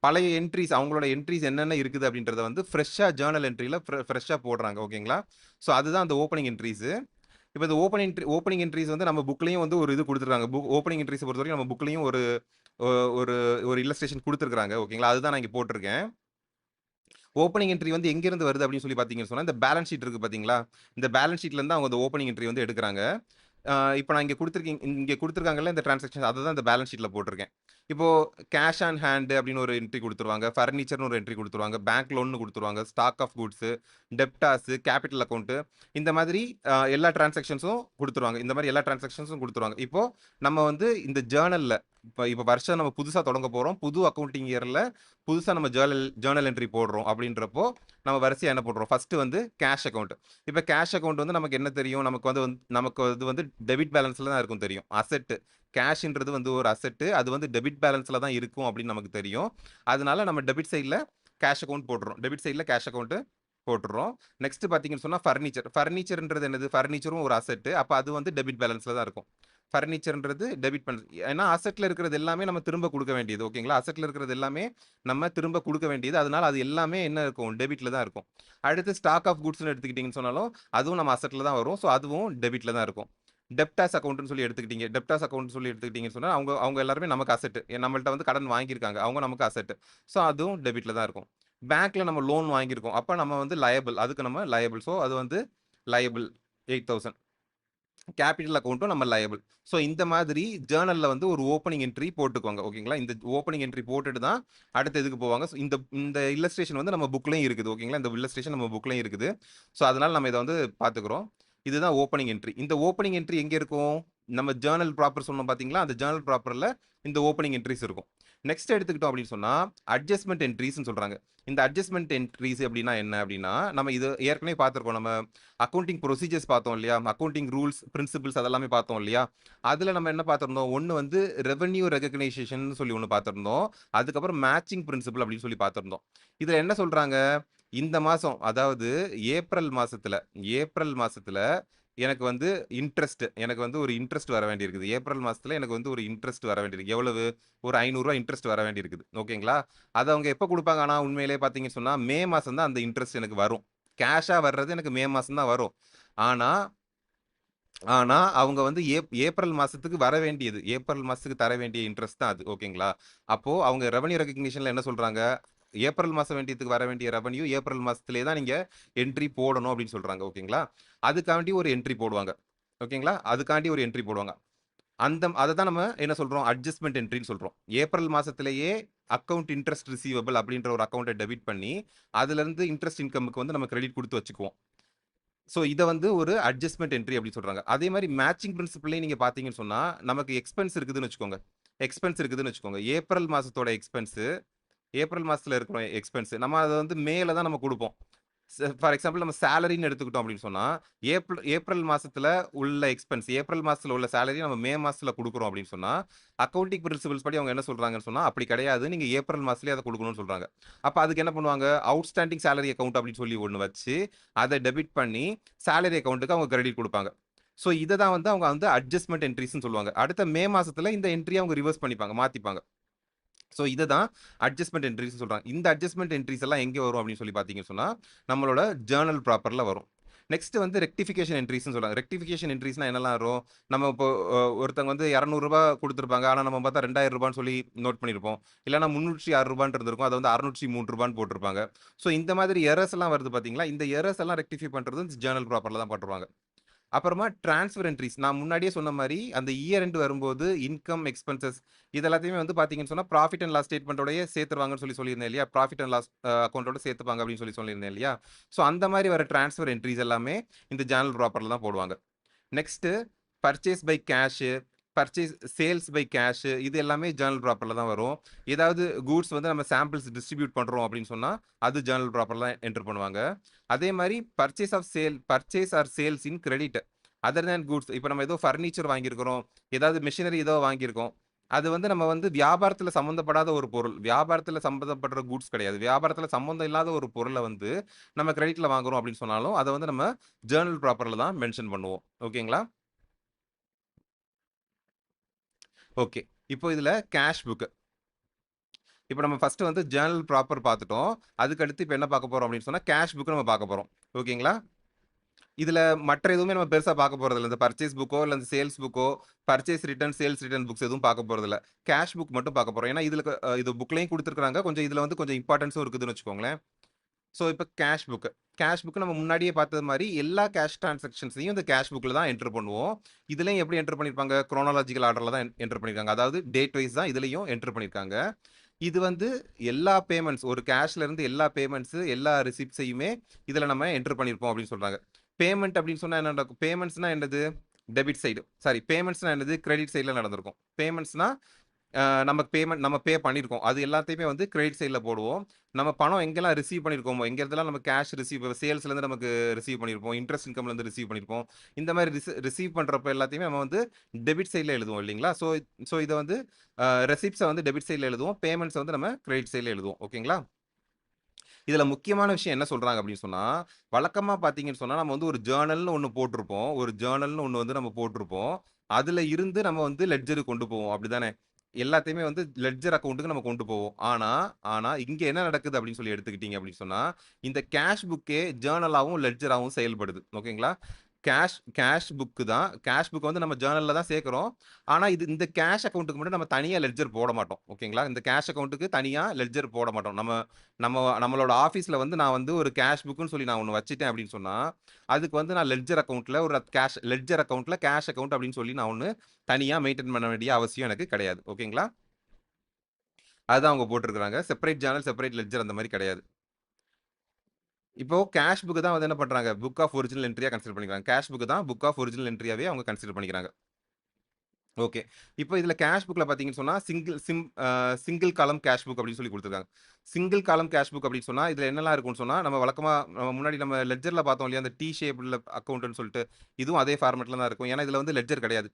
பழைய அவங்களோட என்ட்ரீஸ் என்னென்ன இருக்குது அப்படின்றத வந்து ஃப்ரெஷ்ஷா ஜர்னல் என்ட்ரில ஃப்ரெஷ்ஷா போடுறாங்க. ஓகேங்களா? ஸோ, அதுதான் அந்த ஓப்பனிங் என்ட்ரீஸு. இப்ப இந்த ஓப்பனிங் என்ட்ரீஸ் வந்து நம்ம புக்லயும் வந்து ஒரு இது குடுத்துருக்காங்க. ஓப்பனிங் என்ட்ரீஸ பொறுத்தவரைக்கும் நம்ம புக்லயும் ஒரு ஒ ஒரு ஒரு இல்லஸ்ட்ரேஷன் குடுத்துருக்காங்க. ஓகேங்களா? அதுதான் நான் இங்க போட்டிருக்கேன். ஓப்பனிங் என்ட்ரி வந்து எங்கிருந்து வருது அப்படின்னு சொல்லி பார்த்தீங்கன்னு சொன்னா, இந்த பேலன்ஸ் ஷீட் இருக்கு பார்த்தீங்களா? இந்த பேலன்ஸ் ஷீட்ல இருந்து அவங்க அந்த ஓப்பனிங் என்ட்ரி வந்து எடுக்குறாங்க. இப்ப நான் இங்க குடுத்துருக்காங்கல்ல இந்த டிரான்சாக்ஷன் அததான் இந்த பேலன்ஸ் ஷீட்ல போட்டிருக்கேன். இப்போ கேஷ் ஆன் ஹேண்ட் அப்படின்னு ஒரு என்ட்ரி குடுத்துருவாங்க. ஃபர்னிச்சர்ன்னு ஒரு என்ட்ரி குடுத்துருவாங்க. பேங்க் லோன்னு குடுத்துருவாங்க. Stock of goods, debtors, capital account இந்த மாதிரி எல்லா டிரான்சாக்ஷன்ஸும் குடுத்துருவாங்க. இந்த மாதிரி எல்லா டிரான்சாக்ஷன்ஸும் குடுத்துருவாங்க. இப்போ நம்ம வந்து இந்த ஜர்னல்ல இப்ப வருஷம் நம்ம புதுசா தொடங்க போறோம். புது அக்கவுண்டிங் இயர்ல புதுசா நம்ம ஜர்னல் என்ட்ரி போடுறோம் அப்படின்றப்போ, நம்ம வரிசையா என்ன போடுறோம்? ஃபர்ஸ்ட் வந்து கேஷ் அக்கவுண்ட். இப்ப கேஷ் அக்கவுண்ட் வந்து நமக்கு என்ன தெரியும்? நமக்கு அது வந்து டெபிட் பேலன்ஸ்ல தான் இருக்கும் தெரியும். அசெட். கேஷ்ன்றது வந்து ஒரு அசெட். அது வந்து டெபிட் பேலன்ஸ்ல தான் இருக்கும் அப்படின்னு நமக்கு தெரியும். அதனால நம்ம டெபிட் சைட்ல கேஷ் அக்கவுண்ட் போட்டுறோம். டெபிட் சைட்ல கேஷ் அக்கவுண்ட் போட்டுறோம். நெக்ஸ்ட் பார்த்தீங்கன்னு சொன்னா ஃபர்னிச்சர். ஃபர்னிச்சர்ன்றது என்னது? ஃபர்னிச்சரும் ஒரு அசெட். அப்ப அது வந்து டெபிட் பேலன்ஸ்ல தான் இருக்கும். ஃபர்னிச்சர்ன்றது டெபிட் பேலன்ஸ். ஏன்னா அசெட்ல இருக்கிறது எல்லாமே நம்ம திரும்ப குடுக்க வேண்டியது. ஓகேங்களா? அசெட்ல இருக்கிறது எல்லாமே நம்ம திரும்ப குடுக்க வேண்டியது. அதனால அது எல்லாமே என்ன இருக்கும்? டெபிட்ல தான் இருக்கும். அடுத்து ஸ்டாக் ஆஃப் குட்ஸ்ன்னு எடுத்துக்கிட்டீங்கன்னு சொன்னாலும், அதுவும் நம்ம அசெட்ல தான் வரும். ஸோ அதுவும் டெபிட்ல தான் இருக்கும். டெப்டார்ஸ் அக்கவுண்ட்ன்னு சொல்லி எடுத்துக்கிட்டீங்க. டெப்டார்ஸ் அக்கவுண்ட் சொல்லி எடுத்துக்கிட்டீங்கன்னு சொன்னா, அவங்க அவங்க எல்லாருமே நமக்கு அசெட். நம்மள்ட்ட வந்து கடன் வாங்கியிருக்காங்க. அவங்க நமக்கு அசெட். ஸோ அதுவும் டெபிட்ல தான் இருக்கும். பேங்க்ல நம்ம லோன் வாங்கியிருக்கோம். அப்ப நம்ம வந்து லயபிள். அதுக்கு நம்ம லயபிள். ஸோ அது வந்து லயபிள் 8000. கேபிட்டல் அக்கவுண்ட்டும் நம்ம லயபிள். ஸோ இந்த மாதிரி ஜர்னல்ல வந்து ஒரு ஓப்பனிங் என்ட்ரி போட்டுக்கோங்க. ஓகேங்களா? இந்த ஓப்பனிங் என்ட்ரி போட்டுட்டு தான் அடுத்த இதுக்கு போவாங்க. ஸோ இந்த இந்த இல்லஸ்ட்ரேஷன் வந்து நம்ம புக்லயும் இருக்குது. ஓகேங்களா? இந்த இல்லஸ்ட்ரேஷன் நம்ம புக்லயும் இருக்குது. ஸோ அதனால நம்ம இத வந்து பார்த்துக்கிறோம். இதுதான் ஓப்பனிங் என்ட்ரி. இந்த ஓப்பனிங் என்ட்ரி எங்க இருக்கும்? நம்ம ஜர்னல் ப்ராப்பர் சொன்னோம் பார்த்தீங்களா? அந்த ஜர்னல் ப்ராப்பர்ல இந்த ஓப்பனிங் என்ட்ரிஸ் இருக்கும். நெக்ஸ்ட் எடுத்துக்கிட்டோம் அப்படின்னு சொன்னா, அட்ஜஸ்ட்மென்ட் என்ட்ரிஸ்ன்னு சொல்றாங்க. இந்த அட்ஜஸ்ட்மென்ட் என்ட்ரிஸ் அப்படின்னா என்ன அப்படின்னா, நம்ம இது ஏற்கனவே பார்த்திருக்கோம். நம்ம அக்கவுண்டிங் ப்ரொசீஜர்ஸ் பார்த்தோம் இல்லையா? அக்கவுண்டிங் ரூல்ஸ், பிரின்சிபிள்ஸ் அதெல்லாமே பார்த்தோம் இல்லையா? அதுல நம்ம என்ன பார்த்திருந்தோம்? ஒண்ணு வந்து ரெவென்யூ ரெகக்னைசேஷன்னு சொல்லி ஒண்ணு பார்த்திருந்தோம். அதுக்கப்புறம் மேட்சிங் பிரின்சிபிள் அப்படின்னு சொல்லி பார்த்திருந்தோம். இதுல என்ன சொல்றாங்க? இந்த மாசம் அதாவது ஏப்ரல் மாசத்துல ஏப்ரல் மாசத்துல எனக்கு வந்து எனக்கு வந்து ஒரு இன்ட்ரெஸ்ட் வர வேண்டியிருக்குது. ஏப்ரல் மாசத்துல எனக்கு வந்து ஒரு இன்ட்ரெஸ்ட் வர வேண்டியிருக்கு. எவ்வளவு? ஒரு ரூ. 500 இன்ட்ரெஸ்ட் வர வேண்டியிருக்குது. ஓகேங்களா? அத அவங்க எப்ப குடுப்பாங்க? ஆனா உண்மையிலேயே பார்த்தீங்கன்னு சொன்னா, மே மாசம் தான் அந்த இன்ட்ரெஸ்ட் எனக்கு வரும். கேஷா வர்றது எனக்கு மே மாசம் தான் வரும். ஆனா ஆனா, அவங்க வந்து ஏப்ரல் மாசத்துக்கு வர வேண்டியது. ஏப்ரல் மாசத்துக்கு தர வேண்டிய இன்ட்ரெஸ்ட் தான் அது. ஓகேங்களா? அப்போ அவங்க ரெவென்யூ ரெகக்னிஷன்ல என்ன சொல்றாங்க? ஏப்ரல் மாசம் வேண்டியதுக்கு வர வேண்டிய ரெவென்யூ ஏப்ரல் மாசத்திலேயே தான் நீங்க என்ட்ரி போடணும் அப்படின்னு சொல்றாங்க. ஓகேங்களா? அதுக்காண்டி ஒரு என்ட்ரி போடுவாங்க. ஓகேங்களா? அதுக்காண்டி ஒரு என்ட்ரி போடுவாங்க. அததான் நம்ம என்ன சொல்றோம்? அட்ஜஸ்ட்மென்ட் என்ட்ரின்னு சொல்றோம். ஏப்ரல் மாசத்திலேயே அக்கவுண்ட் இன்ட்ரெஸ்ட் ரிசீவபிள் அப்படின்ற ஒரு அக்கவுண்ட்ட டெபிட் பண்ணி, அதிலிருந்து இன்ட்ரெஸ்ட் இன்கம்க்கு வந்து நம்ம கிரெடிட் குடுத்து வச்சுக்குவோம். ஸோ இத வந்து ஒரு அட்ஜஸ்ட்மென்ட் என்ட்ரி அப்படின்னு சொல்றாங்க. அதே மாரி மேட்சிங் பிரின்சிபிள்லயும் நீங்க பார்த்தீங்கன்னு சொன்னா, நமக்கு எக்ஸ்பென்ஸ் இருக்குதுன்னு வச்சுக்கோங்க. எக்ஸ்பென்ஸ் இருக்குதுன்னு வச்சுக்கோங்க. ஏப்ரல் மாசத்தோட எக்ஸ்பென்ஸ் ஏப்ரல் மாசத்துல இருக்கிற எக்ஸ்பென்ஸ் நம்ம அத வந்து மேல தான் நம்ம குடுப்போம். ஃபார் எக்ஸாம்பிள் நம்ம சேலரின்னு எடுத்துக்கிட்டோம் அப்படின்னு சொன்னா, ஏப்ரல் மாசத்துல உள்ள எக்ஸ்பென்ஸ் ஏப்ரல் மாசத்துல உள்ள சேலரி நம்ம மே மாசத்துல குடுக்குறோம் அப்படின்னு சொன்னா, அக்கவுண்டிங் பிரின்சிபிள்ஸ் படி அவங்க என்ன சொல்றாங்கன்னு சொன்னா, அப்படி கிடையாது. நீங்க ஏப்ரல் மாசத்திலேயே அத குடுக்கணும்னு சொல்றாங்க. அப்ப அதுக்கு என்ன பண்ணுவாங்க? அவுட்ஸ்டாண்டிங் சேலரி அக்கவுண்ட் அப்படின்னு சொல்லி ஒண்ணு வச்சு, அத டெபிட் பண்ணி சேலரி அக்கவுண்ட்க்கு அவங்க கிரெடிட் குடுப்பாங்க. ஸோ இத தான் வந்து அவங்க வந்து அட்ஜஸ்ட்மென்ட் என்ட்ரிஸ்ன்னு சொல்லுவாங்க. அடுத்த மே மாசத்துல இந்த என்ட்ரிய அவங்க ரிவர்ஸ் பண்ணிப்பாங்க, மாத்திப்பாங்க. ஸோ இத தான் அட்ஜஸ்ட்மென்ட் என்ட்ரிஸ்ன்னு சொல்றாங்க. இந்த அட்ஜஸ்ட்மென்ட் என்ட்ரிஸ் எல்லாம் எங்க வரும் அப்படின்னு சொல்லி பார்த்தீங்கன்னு சொன்னா, நம்மளோட ஜர்னல் ப்ராப்பர்ல வரும். நெக்ஸ்ட் வந்து ரெக்டிஃபிகேஷன் என்ட்ரிஸ்ன்னு சொல்றாங்க. ரெக்டிஃபிகேஷன் என்ட்ரிஸ்னா என்னலாம் வரும்? நம்ம இப்போ ஒருத்தவங்க வந்து ரூ. 200 குடுத்திருப்பாங்க. ஆனா நம்ம பார்த்தா ரூ. 2000 சொல்லி நோட் பண்ணியிருப்போம். இல்லன்னா ரூ. 306 இருந்திருக்கும். அத வந்து ரூ. 603 போட்டிருப்பாங்க. ஸோ இந்த மாதிரி எரர்ஸ் எல்லாம் வருது பார்த்தீங்களா? இந்த எரர்ஸ் எல்லாம் ரெக்டிஃபை பண்றது ஜர்னல் ப்ராப்பர்ல தான் போட்டுருவாங்க. அப்புறமா டிரான்ஸ்ஃபர் என்ட்ரிஸ். நான் முன்னாடியே சொன்ன மாரி, அந்த இயர் எண்ட் வரும்போது இன்கம், எக்ஸ்பென்சஸ் இது எல்லாத்தையுமே வந்து பார்த்தீங்கன்னு சொன்னா, புராஃபிட் அண்ட் லாஸ் ஸ்டேட்மென்ட்டோடயே சேர்த்துருவாங்கன்னு சொல்லியிருந்தேன் இல்லையா? புராஃபிட் அண்ட் லாஸ் அக்கவுண்டோட சேர்த்துப்பாங்க அப்படின்னு சொல்லியிருந்தேன் இல்லையா? ஸோ அந்த மாரி வர டிரான்ஸ்ஃபர் என்ட்ரிஸ் எல்லாமே இந்த ஜர்னல் ப்ராப்பர்ல தான் போடுவாங்க. Next purchase by cash, sales by cash இது எல்லாமே ஜர்னல் ப்ராப்பர்ல தான் வரும். ஏதாவது கூட்ஸ் வந்து நம்ம சாம்பிள்ஸ் டிஸ்ட்ரிபியூட் பண்றோம் அப்படின்னு சொன்னா, அது ஜர்னல் ப்ராப்பர்ல தான் என்டர் பண்ணுவாங்க. அதே மாரி purchase or sales in credit other than goods. இப்ப நம்ம ஏதோ ஃபர்னிச்சர் வாங்கியிருக்கிறோம். ஏதாவது மெஷினரி ஏதோ வாங்கியிருக்கோம். அது வந்து நம்ம வந்து வியாபாரத்துல சம்மந்தப்படாத ஒரு பொருள். வியாபாரத்துல சம்மந்தப்படுற கூட்ஸ் கிடையாது. வியாபாரத்துல சம்மந்தம் இல்லாத ஒரு பொருள வந்து நம்ம கிரெடிட்ல வாங்குறோம் அப்படின்னு சொன்னாலும், அத வந்து நம்ம ஜர்னல் ப்ராப்பர்ல தான் மென்ஷன் பண்ணுவோம். ஓகேங்களா? ஓகே. இப்போ இதுல கேஷ் புக். இப்ப நம்ம ஃபர்ஸ்ட் வந்து ஜர்னல் ப்ராப்பர் பார்த்துட்டோம். அதுக்கு அடுத்து இப்ப என்ன பார்க்க போறோம் அப்படின்னு சொன்னா, கேஷ் புக் நம்ம பார்க்க போறோம். ஓகேங்களா? இதுல மற்ற எதுவுமே நம்ம பெருசா பார்க்க போறதில்ல. இந்த பர்ச்சேஸ் புக்கோ, இல்ல இந்த சேல்ஸ் புக்கோ, purchase return, sales return books எதுவும் பார்க்க போறதில்ல. கேஷ் புக் மட்டும் பார்க்க போறோம். ஏன்னா இதுல இது புக்லயும் குடுத்துருக்காங்க. கொஞ்சம் இதுல வந்து கொஞ்சம் இம்பார்ட்டன்ஸும் இருக்குதுன்னு வச்சுக்கோங்களேன். ஸோ இப்ப கேஷ் புக். கேஷ் புக் நம்ம முன்னாடியே பார்த்தது மாரி எல்லா கேஷ் டிரான்சாக்ஷன்ஸையும் இந்த கேஷ் புக்ல தான் என்டர் பண்ணுவோம். இதுலயும் எப்படி என்டர் பண்ணியிருப்பாங்க? குரோனாலாஜிக்கல் ஆர்டர்ல தான் என்டர் பண்ணியிருக்காங்க. அதாவது டேட் வைஸ் தான் இதுலயும் என்டர் பண்ணியிருக்காங்க. இது வந்து எல்லா பேமெண்ட்ஸ் ஒரு கேஷ்ல இருந்து எல்லா பேமெண்ட்ஸ், எல்லா ரிசிப்ட்ஸையுமே இதுல நம்ம என்டர் பண்ணியிருப்போம் அப்படின்னு சொல்றாங்க. பேமெண்ட் அப்படின்னு சொன்னா என்ன நடக்கும்? பேமெண்ட்ஸ்னா என்னது? Debit side. சாரி பேமெண்ட்ஸ்னா என்னது? கிரெடிட் சைடுல நடந்திருக்கும். பேமெண்ட்ஸ்னா நம்ம பே பண்ணியிருக்கோம். அது எல்லாத்தையுமே வந்து கிரெடிட் சைட்ல போடுவோம். நம்ம பணம் எங்கெல்லாம் ரிசீவ் பண்ணியிருக்கோமோ, எங்க இடத்துலலாம் நம்ம கேஷ் ரிசீவ் சேல்ஸ்லேருந்து நமக்கு ரிசீவ் பண்ணியிருப்போம். இன்ட்ரெஸ்ட் இன்கம்லேருந்து ரிசீவ் பண்ணியிருப்போம். இந்த மாரி ரிசீவ் பண்றப்ப எல்லாத்தையுமே நம்ம வந்து டெபிட் சைட்ல எழுதுவோம் இல்லைங்களா? ஸோ இத வந்து ரெசிப்ட்ஸ வந்து டெபிட் சைட்ல எழுதுவோம். பேமெண்ட்ஸ வந்து நம்ம கிரெடிட் சைட்ல எழுதுவோம். ஓகேங்களா? இதுல முக்கியமான விஷயம் என்ன சொல்றாங்க அப்படின்னு சொன்னா, வழக்கமா பார்த்தீங்கன்னு சொன்னா, நம்ம வந்து ஒரு ஜர்னல்னு ஒண்ணு போட்டிருப்போம். ஒரு ஜர்னல்னு ஒண்ணு வந்து நம்ம போட்டிருப்போம். அதுல இருந்து நம்ம வந்து லெட்ஜருக்கு கொண்டு போவோம். அப்படிதானே? எல்லாத்தையுமே வந்து லெட்ஜர் அக்கவுண்ட்க்கு நம்ம கொண்டு போவோம். ஆனா ஆனா இங்க என்ன நடக்குது அப்படின்னு சொல்லி எடுத்துக்கிட்டீங்க அப்படின்னு சொன்னா, இந்த கேஷ் புக்கே ஜர்னலாவும், லெட்ஜராவும் செயல்படுது. ஓகேங்களா? கேஷ் புக் தான். கேஷ் புக் வந்து நம்ம ஜர்னல்ல தான் சேர்க்கிறோம். ஆனா இந்த கேஷ் அக்கவுண்ட்க்கு மட்டும் நம்ம தனியா லெட்ஜர் போட மாட்டோம். ஓகேங்களா? இந்த கேஷ் அக்கவுண்ட்க்கு தனியா லெட்ஜர் போட மாட்டோம். நம்மளோட ஆஃபீஸ்ல வந்து நான் வந்து ஒரு கேஷ் புக்ன்னு சொல்லி நான் ஒண்ணு வச்சுட்டேன் அப்படின்னு சொன்னா, அதுக்கு வந்து நான் லெட்ஜர் அக்கவுண்ட்ல கேஷ் அக்கவுண்ட் அப்படின்னு சொல்லி நான் ஒண்ணு தனியா மெயின்டெயின் பண்ண வேண்டிய அவசியம் எனக்கு கிடையாது. ஓகேங்களா? அதுதான் அவங்க போட்டிருக்காங்க. செப்பரேட் ஜர்னல், செப்பரேட் லெட்ஜர் அந்த மாரி கிடையாது. இப்போ கேஷ் புக் தான் வந்து என்ன பண்றாங்க? புக் ஆஃப் ஒரிஜினல் என்ட்ரியா கன்சிடர் பண்ணிக்கிறாங்க. கேஷ் புக் தான் புக் ஆஃப் ஒரிஜினல் என்ட்ரியாவே அவங்க கன்சிடர் பண்ணிக்கிறாங்க. ஓகே. இப்போ இதுல கேஷ் புக்ல பார்த்தீங்கன்னு சொன்னா, சிங்கிள் காலம் கேஷ் புக் அப்படின்னு சொல்லி குடுத்துருக்காங்க. சிங்கிள் காலம் கேஷ் புக் அப்படின்னு சொன்னா, இதுல என்னலாம் இருக்கும்னு சொன்னா, நம்ம முன்னாடி நம்ம லெட்ஜர்ல பார்த்தோம் இல்லையா? அந்த டி ஷேப்ல அக்கவுண்ட்ன்னு சொல்லிட்டு, இதுவும் அதே ஃபார்மேட்ல தான் இருக்கும். ஏன்னா, இதுல வந்து லெட்ஜர் கிடையாது.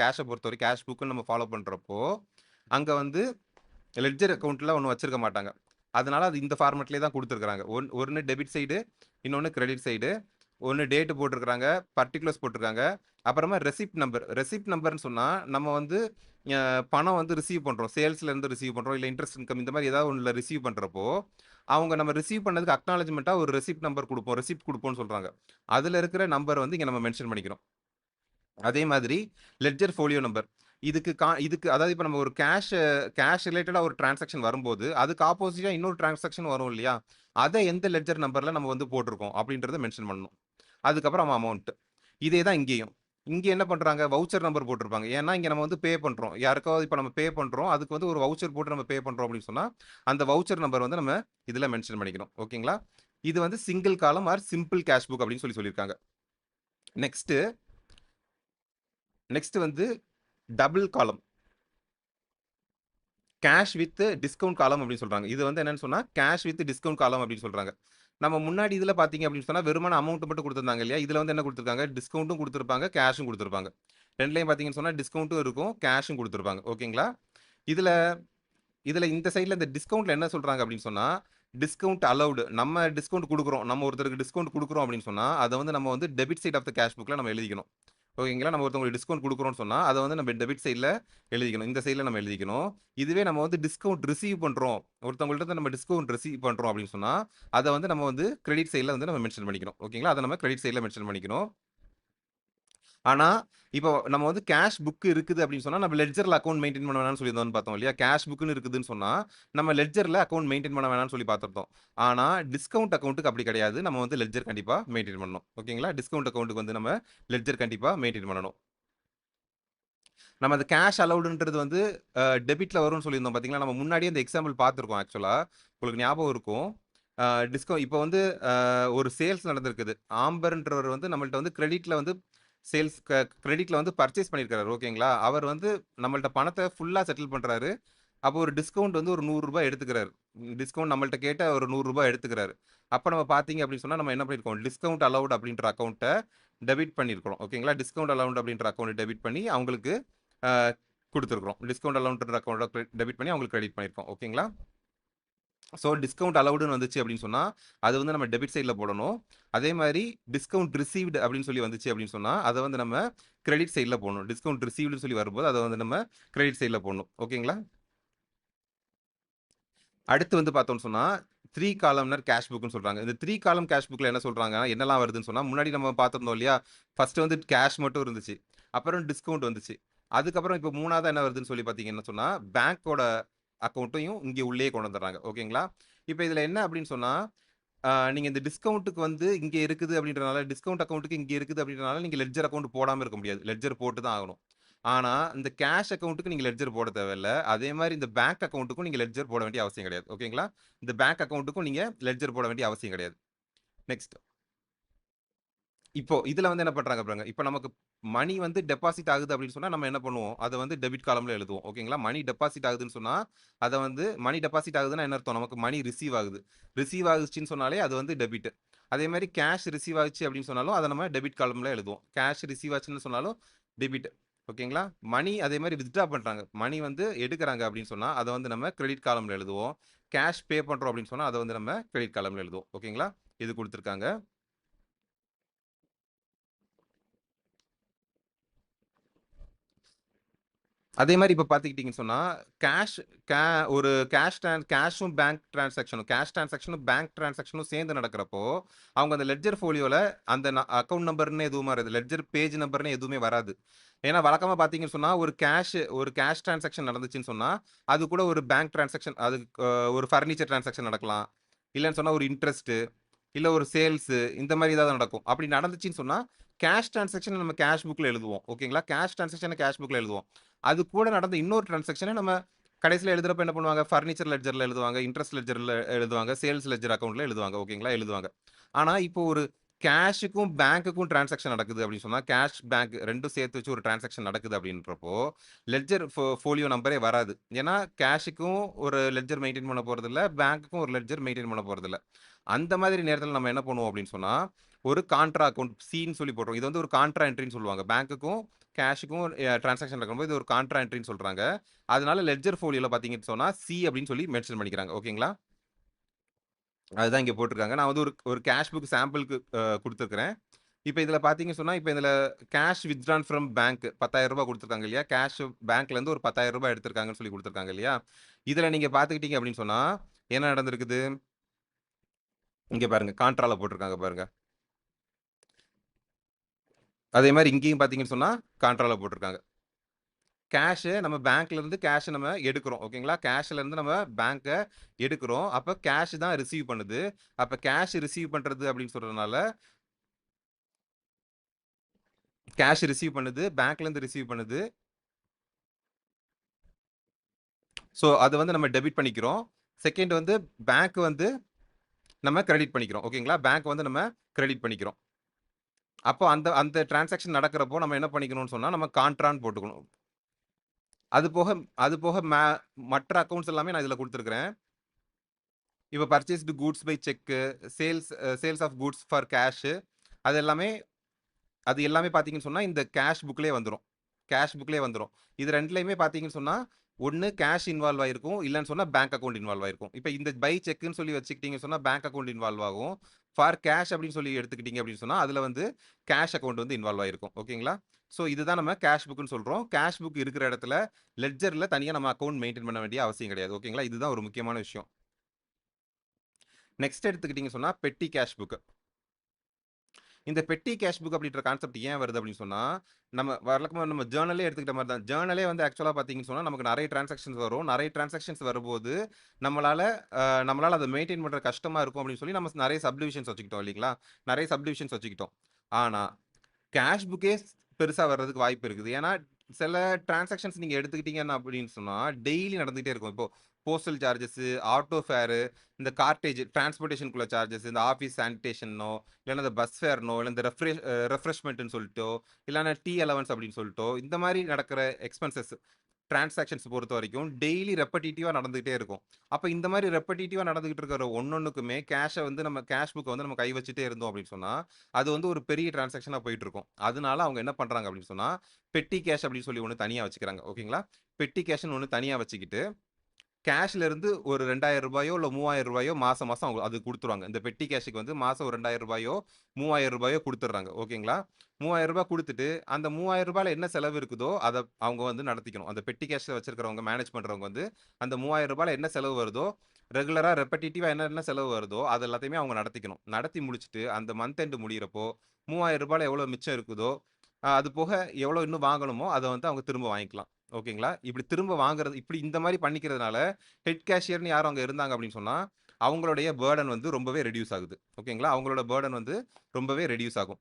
கேஷ பொறுத்தவரை கேஷ் புக்ன்னு நம்ம ஃபாலோ பண்றப்போ, அங்க வந்து லெட்ஜர் அக்கவுண்ட்ல ஒண்ணு வச்சிருக்க மாட்டாங்க. அதனால அது இந்த ஃபார்மேட்லயே தான் குடுத்துருக்காங்க. ஒண்ணு டெபிட் சைடு, இன்னொன்னு கிரெடிட் சைடு. ஒண்ணு டேட் போட்டிருக்காங்க, பர்ட்டிகுலர்ஸ் போட்டிருக்காங்க. அப்புறமா ரெசிப்ட் நம்பர்ன்னு சொன்னா, நம்ம வந்து அ பணம் வந்து ரிசீவ் பண்றோம். சேல்ஸ்ல இருந்து ரிசீவ் பண்றோம். இல்ல இன்ட்ரெஸ்ட் இன்கம் இந்த மாரி ஏதாவது ஒண்ணுல ரிசீவ் பண்றப்போ, அவங்க நம்ம ரிசீவ் பண்ணதுக்கு அக்னாலஜ்மென்ட்டா ஒரு ரெசிப்ட் நம்பர் குடுப்போம். ரெசிப்ட் குடுப்போம்ன்னு சொல்றாங்க. அதுல இருக்கிற நம்பர் வந்து இங்க நம்ம மென்ஷன் பண்ணிக்கிறோம். அதே மாதிரி லெட்ஜர் ஃபோலியோ நம்பர். இதுக்கு அதாவது இப்ப நம்ம ஒரு கேஷ் ரிலேட்டடா ஒரு டிரான்சாக்ஷன் வரும்போது, அதுக்கு ஆப்போசிட்டா இன்னொரு டிரான்சாக்ஷன் வரும் இல்லையா? அத எந்த லெட்ஜர் நம்பர்ல நம்ம வந்து போட்டுருக்கோம் அப்படின்றத மென்ஷன் பண்ணணும். அதுக்கப்புறம் அமௌண்ட். இதே தான் இங்கேயும். இங்க என்ன பண்றாங்க? வவுச்சர் நம்பர் போட்டிருப்பாங்க. ஏன்னா, இங்க நம்ம வந்து பே பண்றோம். யாருக்காவது இப்ப நம்ம பே பண்றோம். அதுக்கு வந்து ஒரு வவுச்சர் போட்டு நம்ம பே பண்றோம் அப்படின்னு சொன்னா, அந்த வவுச்சர் நம்பர் வந்து நம்ம இதுல மென்ஷன் பண்ணிக்கணும். ஓகேங்களா? இது வந்து சிங்கிள் காலம் ஆர் சிம்பிள் கேஷ் புக் அப்படின்னு சொல்லியிருக்காங்க. நெக்ஸ்ட் நெக்ஸ்ட் வந்து டபுள் காலம். கேஷ் வித் டிஸ்கவுண்ட் காலம் அப்படின்னு சொல்றாங்க. இது வந்து என்னன்னு சொன்னா, கேஷ் வித் டிஸ்கவுண்ட் காலம் அப்படின்னு சொல்றாங்க. நம்ம முன்னாடி இதுல பார்த்தீங்க அப்படின்னு சொன்னா, வெறுமனே அமௌண்ட் மட்டும் குடுத்திருந்தாங்க இல்லையா? இதுல வந்து என்ன குடுத்திருக்காங்க? டிஸ்கவுண்ட்டும் குடுத்திருப்பாங்க, கேஷும் குடுத்திருப்பாங்க. 2லயும் பார்த்தீங்கன்னு சொன்னா, டிஸ்கவுண்ட்டும் இருக்கும், கேஷும் குடுத்திருப்பாங்க. ஓகேங்களா? இதுல இதுல இந்த சைட்ல இந்த டிஸ்கவுண்ட்ல என்ன சொல்றாங்க அப்படின்னு சொன்னா, டிஸ்கவுண்ட் அலோவ்டு. நம்ம டிஸ்கவுண்ட் குடுக்குறோம். நம்ம ஒருத்தருக்கு டிஸ்கவுண்ட் குடுக்குறோம் அப்படின்னு சொன்னா, அத வந்து நம்ம வந்து debit side of the cash புக்ல நம்ம எழுதிக்கணும். ஓகேங்களா? நம்ம ஒருத்தவங்களுக்கு டிஸ்கவுண்ட் குடுக்குறோம்னு சொன்னா, அத வந்து நம்ம டெபிட் சைட்ல எழுதிக்கணும். இந்த சைட்ல நம்ம எழுதிக்கணும். இதுவே நம்ம வந்து டிஸ்கவுண்ட் ரிசீவ் பண்றோம். ஒருத்தவங்கள்ட்ட இருந்து நம்ம டிஸ்கவுண்ட் ரிசீவ் பண்றோம் அப்படின்னு சொன்னா, அத வந்து நம்ம வந்து கிரெடிட் சைட்ல வந்து நம்ம மென்ஷன் பண்ணிக்கணும். ஓகேங்களா? அத நம்ம கிரெடிட் சைட்ல மென்ஷன் பண்ணிக்கணும். ஆனா, இப்போ நம்ம வந்து கேஷ் புக் இருக்குது அப்படின்னு சொன்னா, நம்ம லெட்ஜர்ல அக்கவுண்ட் மெயின்டெயின் பண்ண வேணாம்னு சொல்லியிருந்தோம்னு பார்த்தோம் இல்லையா? கேஷ் புக்ன்னு இருக்குதுன்னு சொன்னா, நம்ம லெட்ஜர்ல அக்கவுண்ட் மெயின்டெயின் பண்ண வேணாம்னு சொல்லி பார்த்திருந்தோம். ஆனா, டிஸ்கவுண்ட் அக்கவுண்ட்க்கு அப்படி கிடையாது. நம்ம வந்து லெட்ஜர் கண்டிப்பா மெயின்டெயின் பண்ணணும். ஓகேங்களா? டிஸ்கவுண்ட் அக்கவுண்ட்க்கு வந்து நம்ம லெட்ஜர் கண்டிப்பா மெயின்டெயின் பண்ணணும். நம்ம அந்த கேஷ் அலவுடுன்றது வந்து டெபிட்ல வரும்னு சொல்லியிருந்தோம் பார்த்தீங்களா? நம்ம முன்னாடியே இந்த எக்ஸாம்பிள் பார்த்துருக்கோம் ஆக்சுவலா. உங்களுக்கு ஞாபகம் இருக்கும். அ இப்போ வந்து ஒரு சேல்ஸ் நடந்திருக்குது. ஆம்பர்ன்றவர் வந்து நம்மள்ட்ட வந்து சேல்ஸ் க கிரெடிட்ல வந்து பர்ச்சேஸ் பண்ணியிருக்காரு. ஓகேங்களா? அவர் வந்து நம்மள்ட்ட பணத்த ஃபுல்லா செட்டில் பண்றாரு. அப்போ ஒரு டிஸ்கவுண்ட் வந்து ஒரு ரூ. 100 எடுத்துக்கிறாரு. டிஸ்கவுண்ட் நம்மள்ட்ட கேட்ட ஒரு ரூ. 100 எடுத்துக்கிறாரு. அப்ப நம்ம பார்த்தீங்க அப்படின்னு சொன்னா, நம்ம என்ன பண்ணியிருக்கோம், டிஸ்கவுண்ட் அலவுட் அப்படின்ற அக்கவுண்ட்ட டெபிட் பண்ணியிருக்கிறோம். ஓகேங்களா? டிஸ்கவுண்ட் அலவுட் அப்படின்ற அக்கவுண்ட் டெபிட் பண்ணி அவங்களுக்கு அ குடுத்துருக்கிறோம். டிஸ்கவுண்ட் அலவுட்ன்ற அக்கவுண்ட்ட டெபிட் பண்ணி அவங்களுக்கு கிரெடிட் பண்ணியிருக்கோம். ஓகேங்களா? ஸோ டிஸ்கவுண்ட் அலவுடுன்னு வந்துச்சு அப்படின்னு சொன்னா, அது வந்து நம்ம டெபிட் சைட்ல போடணும். அதே மாரி டிஸ்கவுண்ட் ரிசீவ்ட் அப்படின்னு சொல்லி வந்துச்சு அப்படின்னு சொன்னா, அத வந்து நம்ம கிரெடிட் சைட்ல போடணும். டிஸ்கவுண்ட் ரிசீவ்ட்ன்னு சொல்லி வரும்போது, அத வந்து நம்ம கிரெடிட் சைட்ல போடணும். ஓகேங்களா? அடுத்து வந்து பார்த்தோம்னு சொன்னா, 3 காலம்னர் கேஷ் புக்ன்னு சொல்றாங்க. இந்த 3 காலம் கேஷ் புக்ல என்ன சொல்றாங்கன்னா, என்னலாம் வருதுன்னு சொன்னா, முன்னாடி நம்ம பார்த்திருந்தோம் இல்லையா? ஃபர்ஸ்ட் வந்து கேஷ் மட்டும் இருந்துச்சு. அப்புறம் டிஸ்கவுண்ட் வந்துச்சு. அதுக்கப்புறம் இப்போ 3வதா என்ன வருதுன்னு சொல்லி பார்த்தீங்கன்னு சொன்னா, பேங்கோட அக்கவுண்ட்டையும் இங்க உள்ளேயே கொண்டு வந்துர்றாங்க. ஓகேங்களா? இப்ப இதுல என்ன அப்படின்னு சொன்னா, நீங்க இந்த டிஸ்கவுண்ட்க்கு வந்து இங்க இருக்குது அப்படின்றனால, டிஸ்கவுண்ட் அக்கவுண்ட்க்கு இங்க இருக்குது அப்படின்றனால, நீங்க லெட்ஜர் அக்கவுண்ட் போடாம இருக்க முடியாது. லெட்ஜர் போட்டு தான் ஆகணும். ஆனா, இந்த கேஷ் அக்கவுண்ட்க்கு நீங்க லெட்ஜர் போட தேவையில்ல. அதே மாரி இந்த பேங்க் அக்கவுண்ட்க்கும் நீங்க லெட்ஜர் போட வேண்டிய அவசியம் கிடையாது. ஓகேங்களா? இந்த பேங்க் அக்கவுண்ட்க்கும் நீங்க லெட்ஜர் போட வேண்டிய அவசியம் கிடையாது. நெக்ஸ்ட். இப்போ இதுல வந்து என்ன பண்றாங்க பாருங்க. இப்ப நமக்கு மணி வந்து டெபாசிட் ஆகுது அப்படின்னு சொன்னா, நம்ம என்ன பண்ணுவோம்? அத வந்து டெபிட் காலம்ல எழுதுவோம். ஓகேங்களா? மணி டெபாசிட் ஆகுதுன்னு சொன்னா, அத வந்து மணி டெபாசிட் ஆகுதுன்னா என்ன அர்த்தம்? நமக்கு மணி ரிசீவ் ஆகுது. ரிசீவ் ஆகுச்சுன்னு சொன்னாலே அது வந்து டெபிட். அதே மாரி கேஷ் ரிசீவ் ஆச்சு அப்படின்னு சொன்னாலும், அத நம்ம டெபிட் காலம்ல எழுதுவோம். கேஷ் ரிசீவ் ஆச்சுன்னு சொன்னாலும் டெபிட். ஓகேங்களா? மணி அதே மாரி வித்ட்ரா பண்றாங்க. மணி வந்து எடுக்குறாங்க அப்படின்னு சொன்னா, அத வந்து நம்ம கிரெடிட் காலம்ல எழுதுவோம். கேஷ் பே பண்றோம் அப்படின்னு சொன்னா, அத வந்து நம்ம கிரெடிட் காலம்ல எழுதுவோம். ஓகேங்களா? இது குடுத்துருக்காங்க. அதே மாரி இப்ப பார்த்துக்கிட்டீங்கன்னு சொன்னா, கேஷ் கே ஒரு கேஷும் பேங்க் டிரான்சாக்ஷனும் பேங்க் டிரான்சாக்ஷனும் சேர்ந்து நடக்கிறப்போ, அவங்க அந்த லெட்ஜர் ஃபோலியோல அந்த அக்கவுண்ட் நம்பர்ன்னு எதுவும் வராது. லெட்ஜர் பேஜ் நம்பர்ன்னு எதுவுமே வராது. ஏன்னா வழக்கமா பார்த்தீங்கன்னு சொன்னா, ஒரு கேஷ் டிரான்சாக்ஷன் நடந்துச்சுன்னு சொன்னா, அது கூட ஒரு பேங்க் டிரான்சாக்ஷன் அது ஒரு ஃபர்னிச்சர் டிரான்சாக்ஷன் நடக்கலாம். இல்லன்னு சொன்னா ஒரு இன்ட்ரெஸ்ட் இல்ல ஒரு சேல்ஸ் இந்த மாதிரி ஏதாவது நடக்கும். அப்படி நடந்துச்சுன்னு சொன்னா, கேஷ் டிரான்சாக்ஷன் நம்ம கேஷ் புக்ல எழுதுவோம். ஓகேங்களா? கேஷ் டிரான்சாக்ஷன கேஷ் புக்ல எழுதுவோம். அது கூட நடந்த இன்னொரு டிரான்சாக்ஷன நம்ம கடைசியில எழுதுறப்ப என்ன பண்ணுவாங்க? ஃபர்னிச்சர் லெட்ஜர்ல எழுதுவாங்க, இன்ட்ரெஸ்ட் லெட்ஜர்ல எழுதுவாங்க, சேல்ஸ் லெட்ஜர் அக்கவுண்ட்ல எழுதுவாங்க. ஓகேங்களா? எழுதுவாங்க. ஆனா, இப்போ ஒரு கேஷுக்கும், பேங்க்குக்கும் டிரான்சாக்ஷன் நடக்குது அப்படின்னு சொன்னா, கேஷ், பேங்க் 2ம் சேர்த்து வச்சு ஒரு டிரான்சாக்ஷன் நடக்குது அப்படின்றப்போ, லெட்ஜர் ஃபோலியோ நம்பரே வராது. ஏன்னா, கேஷுக்கும் ஒரு லெட்ஜர் மெயின்டெயின் பண்ண போறதில்ல, பேங்க்குக்கும் ஒரு லெட்ஜர் மெயின்டெயின் பண்ண போறதில்ல. அந்த மாதிரி நேரத்துல நம்ம என்ன பண்ணுவோம் அப்படின்னு சொன்னா, ஒரு கான்ட்ரா அக்கவுண்ட் சின்னு சொல்லி போட்டுருவோம். இது வந்து ஒரு கான்ட்ரா என்ட்ரின்னு சொல்லுவாங்க. பேங்க்குக்கும், கேஷுக்கும் டிரான்சாக்ஷன் நடக்கும்போது இது ஒரு கான்ட்ரா என்ட்ரின்னு சொல்றாங்க. அதனால லெட்ஜர் ஃபோலியோல பார்த்தீங்கன்னு சொன்னா, சி அப்படின்னு சொல்லி மென்ஷன் பண்ணிக்கிறாங்க. ஓகேங்களா? அதுதான் இங்க போட்டிருக்காங்க. நான் வந்து ஒரு ஒரு கேஷ் புக் சாம்பிள்க்கு குடுத்துருக்கிறேன். இப்ப இதுல பார்த்தீங்கன்னு சொன்னா, இப்ப இதுல கேஷ் வித்ட்ரான் ஃப்ரம் பேங்க் ரூ. 10,000 குடுத்துருக்காங்க இல்லையா? கேஷ் பேங்க்லேருந்து ஒரு ரூ. 10,000 எடுத்திருக்காங்கன்னு சொல்லி குடுத்துருக்காங்க இல்லையா? இதுல நீங்க பார்த்துக்கிட்டீங்க அப்படின்னு சொன்னா, என்ன நடந்திருக்குது? இங்க பாருங்க. கான்ட்ரால போட்டிருக்காங்க பாருங்க. அதே மாரி இங்கேயும் பார்த்தீங்கன்னு சொன்னா, கான்ட்ரால போட்டிருக்காங்க. நம்ம பேங்க்ல இருந்து கேஷ நம்ம எடுக்கிறோம். ஓகேங்களா? கேஷ்ல இருந்து நம்ம பேங்க எடுக்கிறோம். அப்ப கேஷ் தான் ரிசீவ் பண்ணுது. அப்ப கேஷ் ரிசீவ் பண்றது அப்படின்னு சொல்றதுனால, கேஷ் ரிசீவ் பண்ணுது. பேங்க்ல இருந்து ரிசீவ் பண்ணுது. ஸோ அத வந்து நம்ம டெபிட் பண்ணிக்கிறோம். செகண்ட் வந்து பேங்க் வந்து நம்ம கிரெடிட் பண்ணிக்கிறோம். ஓகேங்களா? பேங்க் வந்து நம்ம கிரெடிட் பண்ணிக்கிறோம். அப்போ அந்த அந்த டிரான்சாக்ஷன் நடக்கிறப்போ நம்ம என்ன பண்ணிக்கணும்னு சொன்னா, நம்ம கான்ட்ரான்னு போட்டுக்கணும். அது போக அது போக மற்ற அக்கவுண்ட்ஸ் எல்லாமே நான் இதுல குடுத்துருக்கிறேன். இப்ப purchased goods by cheque, sales of goods for cash அது எல்லாமே அது எல்லாமே பார்த்தீங்கன்னு சொன்னா, இந்த கேஷ் புக்லயே வந்துரும். கேஷ் புக்லயே வந்துரும். இது 2லயுமே பார்த்தீங்கன்னு சொன்னா, ஒண்ணு கேஷ் இன்வால்வ் ஆயிருக்கும். இல்லன்னு சொன்னா பேங்க் அக்கவுண்ட் இன்வால்வ் ஆயிருக்கும். இப்ப இந்த பை செக்ன்னு சொல்லி வச்சுக்கிட்டீங்கன்னு சொன்னா, பேங்க் அக்கவுண்ட் இன்வால்வ் ஆகும். ஃபார் கேஷ் அப்படின்னு சொல்லி எடுத்துக்கிட்டீங்க அப்படின்னு சொன்னா, அதுல வந்து கேஷ் அக்கவுண்ட் வந்து இன்வால்வ் ஆயிருக்கும். ஓகேங்களா? ஸோ இதுதான் நம்ம கேஷ் புக்ன்னு சொல்றோம். கேஷ் புக் இருக்கிற இடத்துல லெட்ஜர்ல தனியா நம்ம அக்கவுண்ட் மெயின்டெயின் பண்ண வேண்டிய அவசியம் கிடையாது. ஓகேங்களா? இதுதான் ஒரு முக்கியமான விஷயம். நெக்ஸ்ட் எடுத்துக்கிட்டீங்கன்னு சொன்னா, பெட்டி கேஷ் புக். இந்த பெட்டி கேஷ் புக் அப்படின்ற கான்செப்ட் ஏன் வருது அப்படின்னு சொன்னா, நம்ம வழக்கமா நம்ம ஜர்னலே எடுத்துக்கிட்ட மாரி தான். ஜர்னலே வந்து ஆக்சுவலா பார்த்தீங்கன்னு சொன்னா, நமக்கு நெறைய டிரான்சாக்ஷன்ஸ் வரும். நெறைய டிரான்சாக்ஷன்ஸ் வரும்போது, நம்மளால நம்மளால அத மெயின்டெயின் பண்றது கஷ்டமா இருக்கும் அப்படின்னு சொல்லி, நம்ம நெறைய சப்டிவிஷன்ஸ் வச்சுக்கிட்டோம் இல்லீங்களா? நெறைய சப்டிவிஷன்ஸ் வச்சுக்கிட்டோம். ஆனா கேஷ் புக்கே பெருசா வர்றதுக்கு வாய்ப்பு இருக்குது. ஏன்னா, சில டிரான்சாக்ஷன்ஸ் நீங்க எடுத்துக்கிட்டீங்கன்னா அப்படின்னு சொன்னா, டெய்லி நடந்துகிட்டே இருக்கும். இப்போ போஸ்டல் சார்ஜஸ், ஆட்டோ ஃபேர், இந்த கார்டேஜ் டிரான்ஸ்போர்டேஷனுக்குள்ள சார்ஜஸ், இந்த ஆஃபீஸ் சானிடேஷனோ, இல்லன்னா இந்த பஸ் ஃபேர்னோ, இல்ல இந்த ரெஃப்ரெஷ்மென்ட்ன்னு சொல்லிட்டோ, இல்லன்னா டீ அலவன்ஸ் அப்படின்னு சொல்லிட்டோ, இந்த மாரி நடக்கிற எக்ஸ்பென்சஸ் டிரான்சாக்ஷன்ஸ் பொறுத்தவரைக்கும் டெய்லி ரெப்படிட்டிவா நடந்துகிட்டே இருக்கும். அப்ப இந்த மாரி ரெப்படிட்டிவா நடந்துகிட்டு இருக்கிற ஒண்ணொண்ணுக்குமே வந்து நம்ம கேஷ் புக்க வந்து நம்ம கை வச்சுட்டே இருந்தோம் அப்படின்னு சொன்னா, அது வந்து ஒரு பெரிய டிரான்சாக்ஷனா போயிட்டு இருக்கும். அதனால அவங்க என்ன பண்றாங்க அப்படின்னு சொன்னா, பெட்டி கேஷ் அப்படின்னு சொல்லி ஒண்ணு தனியா வச்சுக்கிறாங்க. ஓகேங்களா? பெட்டி கேஷ்ன்னு ஒண்ணு தனியா வச்சுக்கிட்டு கேஷ்ல இருந்து ஒரு ரூ. 2000 இல்ல ரூ. 3000 மாசம் மாசம் அவங்க அது குடுத்துருவாங்க. இந்த பெட்டி கேஷ்க்கு வந்து மாசம் ஒரு ரூ. 2000 ரூ. 3000 குடுத்துடுறாங்க. ஓகேங்களா? ரூ. 3000 குடுத்துட்டு, அந்த ரூ. 3000ல என்ன செலவு இருக்குதோ, அத அவங்க வந்து நடத்திக்கணும். அந்த பெட்டி கேஷ்ல வச்சிருக்கிறவங்க, மேனேஜ் பண்றவங்க வந்து, அந்த ரூ. 3000ல என்ன செலவு வருதோ, ரெகுலரா ரெப்படிட்டிவா என்னென்ன செலவு வருதோ, அது எல்லாத்தையுமே அவங்க நடத்திக்கணும். நடத்தி முடிச்சுட்டு, அந்த மந்த் எண்ட் முடியிறப்போ, ரூ. 3000 எவ்வளோ மிச்சம் இருக்குதோ, அது போக எவ்வளோ இன்னும் வாங்கணுமோ, அத வந்து அவங்க திரும்ப வாங்கிக்கலாம். ஓகேங்களா? இப்படி திரும்ப வாங்குறது இப்படி இந்த மாரி பண்ணிக்கிறதுனால, ஹெட் கேஷியர்ன்னு யாரும் அங்க இருந்தாங்க அப்படின்னு சொன்னா, அவங்களுடைய பர்டன் வந்து ரொம்பவே ரெடியூஸ் ஆகுது. ஓகேங்களா? அவங்களோட பர்டன் வந்து ரொம்பவே ரெடியூஸ் ஆகும்.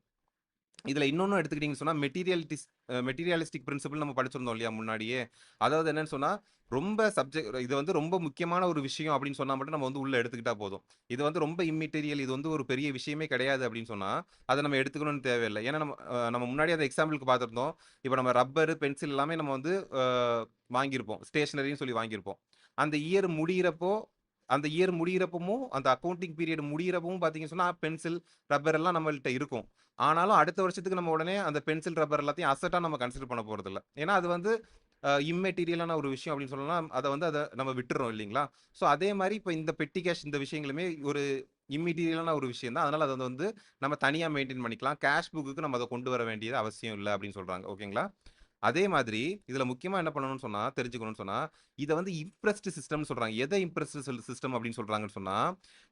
இதுல இன்னொன்னு எடுத்துக்கிட்டீங்கன்னு சொன்னா, மெட்டீரியலிஸ்டிக் பிரின்சிபிள் நம்ம படிச்சிருந்தோம் இல்லையா முன்னாடியே. அதாவது என்னன்னு சொன்னா, ரொம்ப இது வந்து ரொம்ப முக்கியமான ஒரு விஷயம் அப்படின்னு சொன்னா மட்டும் நம்ம வந்து உள்ள எடுத்துக்கிட்டா போதும். இது வந்து ரொம்ப இம்மெட்டீரியல், இது வந்து ஒரு பெரிய விஷயமே கிடையாது அப்படின்னு சொன்னா, அத நம்ம எடுத்துக்கணும்னு தேவையில்ல. ஏன்னா நம்ம முன்னாடியே அந்த எக்ஸாம்பிளுக்கு பார்த்திருந்தோம். இப்ப நம்ம ரப்பரு, பென்சில் எல்லாமே நம்ம வந்து வாங்கியிருப்போம். ஸ்டேஷனரின்னு சொல்லி வாங்கியிருப்போம். அந்த இயர் முடியிறப்போ அந்த இயர் முடியிறப்பவும், அந்த அக்கவுண்டிங் பீரியட் முடியிறப்பவும் பார்த்தீங்கன்னு சொன்னா, பென்சில், ரப்பர் எல்லாம் நம்மள்ட்ட இருக்கும். ஆனாலும் அடுத்த வருஷத்துக்கு நம்ம உடனே அந்த பென்சில், ரப்பர் எல்லாத்தையும் அசெட்டா நம்ம கன்சிடர் பண்ண போறதில்ல. ஏன்னா அது வந்து இம்மெட்டீரியலான ஒரு விஷயம் அப்படின்னு சொல்லலாம். அத நம்ம விட்டுர்றோம் இல்லீங்களா? ஸோ அதே மாரி இப்ப இந்த பெட்டி கேஷ் இந்த விஷயங்களுமே ஒரு இம்மெட்டீரியலான ஒரு விஷயம் தான். அதனால அத வந்து நம்ம தனியா மெயின்டெயின் பண்ணிக்கலாம். கேஷ் புக்குக்கு நம்ம அத கொண்டு வர வேண்டியது அவசியம் இல்ல அப்படின்னு சொல்றாங்க. ஓகேங்களா? அதே மாதிரி இதுல முக்கியமா என்ன பண்ணணும்னு சொன்னா, தெரிஞ்சுக்கணும்னு சொன்னா, இத வந்து இம்ப்ரெஸ்ட் சிஸ்டம்னு சொல்றாங்க. எத இம்ப்ரெஸ்ட் சிஸ்டம் அப்படின்னு சொல்றாங்கன்னு சொன்னா,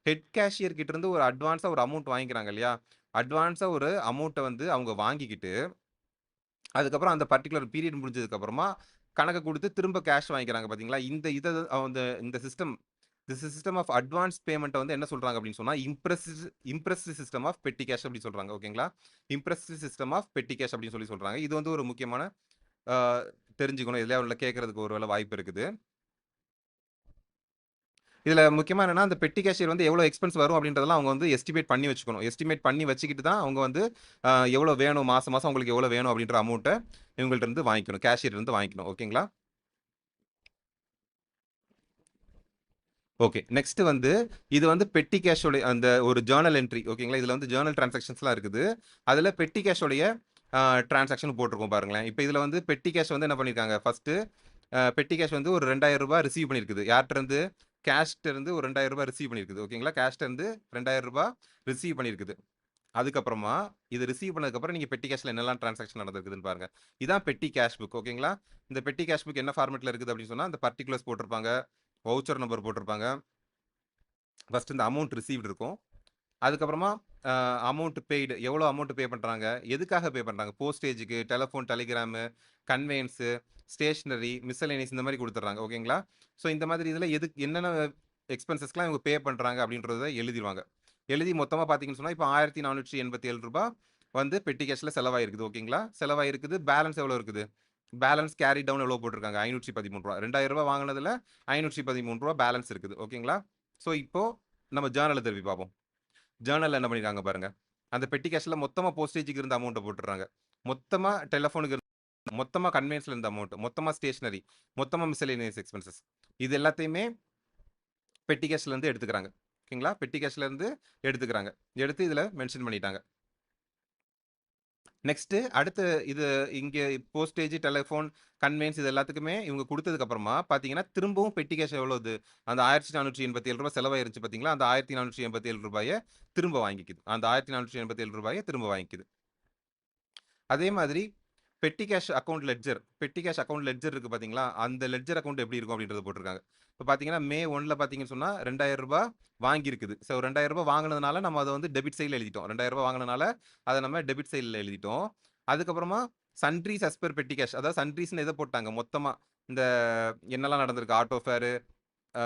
ஹெட் கேஷியர் கிட்ட இருந்து ஒரு அட்வான்ஸா ஒரு அமௌண்ட் வாங்கிக்கிறாங்க இல்லையா? அட்வான்ஸா ஒரு அமௌண்ட்ட வந்து அவங்க வாங்கிக்கிட்டு, அதுக்கப்புறம் அந்த பர்ட்டிகுலர் பீரியட் முடிஞ்சதுக்கு அப்புறமா கணக்க குடுத்து திரும்ப கேஷ் வாங்கிக்கிறாங்க பார்த்தீங்களா? இந்த சிஸ்டம் ஆஃப் அட்வான்ஸ் பேமெண்ட்ட வந்து என்ன சொல்றாங்க அப்படின்னு சொன்னா, imprest system of petty cash அப்படி சொல்றாங்க. ஓகேங்களா? Imprest system of petty cash அப்படின்னு சொல்லி சொல்றாங்க. இது வந்து ஒரு முக்கியமான ஆ தெரிஞ்சுக்கணும். எதுலயா ஒண்ணுல கேட்கறதுக்கு ஒரு வேள வாய்ப்பு இருக்குது. இதுல முக்கியமா என்னன்னா, அந்த பெட்டி கேஷியர் வந்து எவ்வளோ எக்ஸ்பென்ஸ் வரும் அப்படின்றதெல்லாம் அவங்க வந்து எஸ்டிமேட் பண்ணி வச்சுக்கணும். எஸ்டிமேட் பண்ணி வச்சுக்கிட்டு தான் அவங்க வந்து எவ்வளோ வேணும், மாசம் மாசம் உங்களுக்கு எவ்வளோ வேணும் அப்படின்ற அமௌண்ட்ட இவங்கள்ட்ட இருந்து வாங்கிக்கணும். கேஷியர்ட்ட இருந்து வாங்கிக்கணும். ஓகேங்களா? ஓகே. நெக்ஸ்ட் வந்து இது வந்து பெட்டி கேஷோட அந்த ஒரு ஜர்னல் என்ட்ரி ஓகேங்களா? இதுல வந்து ஜர்னல் டிரான்சாக்ஷன்ஸ்லாம் இருக்குது. அதுல பெட்டி கேஷோடைய டிரான்சாக்ஷன் போட்டிருக்கோம் பாருங்களேன். இப்ப இதுல வந்து பெட்டி கேஷ் வந்து என்ன பண்ணியிருக்காங்க, ஃபர்ஸ்ட்டு பெட்டி கேஷ் வந்து ஒரு ரூ. 2000 ரிசீவ் பண்ணியிருக்குது. யார்ட்ட இருந்து? கேஷ்ட்ட இருந்து ஒரு ரூ. 2000 ரிசீவ் பண்ணியிருக்குது. ஓகேங்களா? கேஷ்ட்ட இருந்து ரூ. 2000 ரிசீவ் பண்ணியிருக்குது. அதுக்கப்புறமா இது ரிசீவ் பண்ணதுக்கப்புறம் நீங்க பெட்டி கேஷ்ல என்னெல்லாம் டிரான்சாக்ஷன் நடந்திருக்குதுன்னு பாருங்க. இதான் பெட்டி கேஷ் புக் ஓகேங்களா? இந்த பெட்டி கேஷ் புக் என்ன ஃபார்மேட்ல இருக்குது அப்படின்னு சொன்னா, அந்த பர்ட்டிகுலர்ஸ் போட்டிருப்பாங்க. வவுச்சர் நம்பர் போட்டிருப்பாங்க. ஃபர்ஸ்ட் இந்த அமௌண்ட் ரிசீவ்ட் இருக்கும். அதுக்கப்புறமா அமௌண்ட் பெய்டு எவ்வளோ அமௌண்ட் பே பண்றாங்க? எதுக்காக பே பண்றாங்க? போஸ்டேஜுக்கு, டெலிஃபோன், டெலிகிராமு, கன்வேயன்ஸு, ஸ்டேஷனரி, மிஸ்செலேனியஸ் இந்த மாரி குடுத்துடுறாங்க. ஓகேங்களா? ஸோ இந்த மாதிரி இதில என்னென்ன எக்ஸ்பென்சஸ்லாம் இவங்க பே பண்றாங்க அப்படின்றத எழுதிருவாங்க. எழுதி மொத்தமா பார்த்தீங்கன்னு சொன்னா, இப்ப ரூ. 1487 வந்து பெட்டி கேஷ்ல செலவாயிருக்குது. ஓகேங்களா? செலவாயிருக்குது. பேலன்ஸ் எவ்வளோ இருக்குது? பேலன்ஸ் கேரி டவுன் எவ்வளோ போட்டிருக்காங்க? ரூ. 513 ரூ. 2000 வாங்குனதுல ரூ. 513 பேலன்ஸ் இருக்குது. ஓகேங்களா? ஸோ இப்போ நம்ம ஜர்னல திருப்பி பார்ப்போம். ஜர்னல்ல என்ன பண்ணியிருக்காங்க பாருங்க. அந்த பெட்டி கேஷ்ல மொத்தமா போஸ்டேஜ்க்கு இருந்த அமௌண்ட்ட போட்டுடுறாங்க. மொத்தமா டெலிஃபோனுக்கு மொத்தமா கன்வேயன்ஸ்ல இருந்த அமௌண்ட், மொத்தமா ஸ்டேஷனரி, மொத்தமா மிஸ்செலேனியஸ் எக்ஸ்பென்சஸ். இது எல்லாத்தையுமே பெட்டி கேஷ்ல இருந்து எடுத்துக்கிறாங்க. ஓகேங்களா? பெட்டி கேஷ்ல இருந்து எடுத்துக்கிறாங்க. எடுத்து இதுல மென்ஷன் பண்ணிட்டாங்க. நெக்ஸ்ட் அடுத்து இது இங்க போஸ்டேஜ், டெலிஃபோன், கன்வேயன்ஸ் இது எல்லாத்துக்குமே இவங்க குடுத்ததுக்கு அப்புறமா பார்த்தீங்கன்னா, திரும்பவும் பெட்டி கேஷ் எவ்வளவுது? அந்த ரூ. 1487 செலவாயிருச்சு பார்த்தீங்களா? அந்த ரூ. 1487 திரும்ப வாங்கிக்குது. அந்த ரூ. 1487 திரும்ப வாங்கிக்குது. அதே மாதிரி பெட்டி கேஷ் அக்கவுண்ட் லெட்ஜர் இருக்கு பார்த்தீங்களா? அந்த லெட்ஜர் அக்கவுண்ட் எப்படி இருக்கும் அப்படின்றத போட்டிருக்காங்க. இப்ப பார்த்தீங்கன்னா, மே 1ல பார்த்தீங்கன்னு சொன்னா ரூ. 2000 வாங்கியிருக்குது. ஸோ ரூ. 2000 வாங்குனதுனால நம்ம அத வந்து டெபிட் சைட்ல எழுதிட்டோம். ரூ. 2000 வாங்குனதுனால அத நம்ம டெபிட் சைட்ல எழுதிட்டோம். அதுக்கப்புறமா சன்ட்ரீஸ் அஸ் பெர் பெட்டி கேஷ் அதாவது சன்ட்ரீஸ்ன்னு எத போட்டாங்க மொத்தமா இந்த என்னெல்லாம் நடந்திருக்கு ஆட்டோ ஃபேர் அ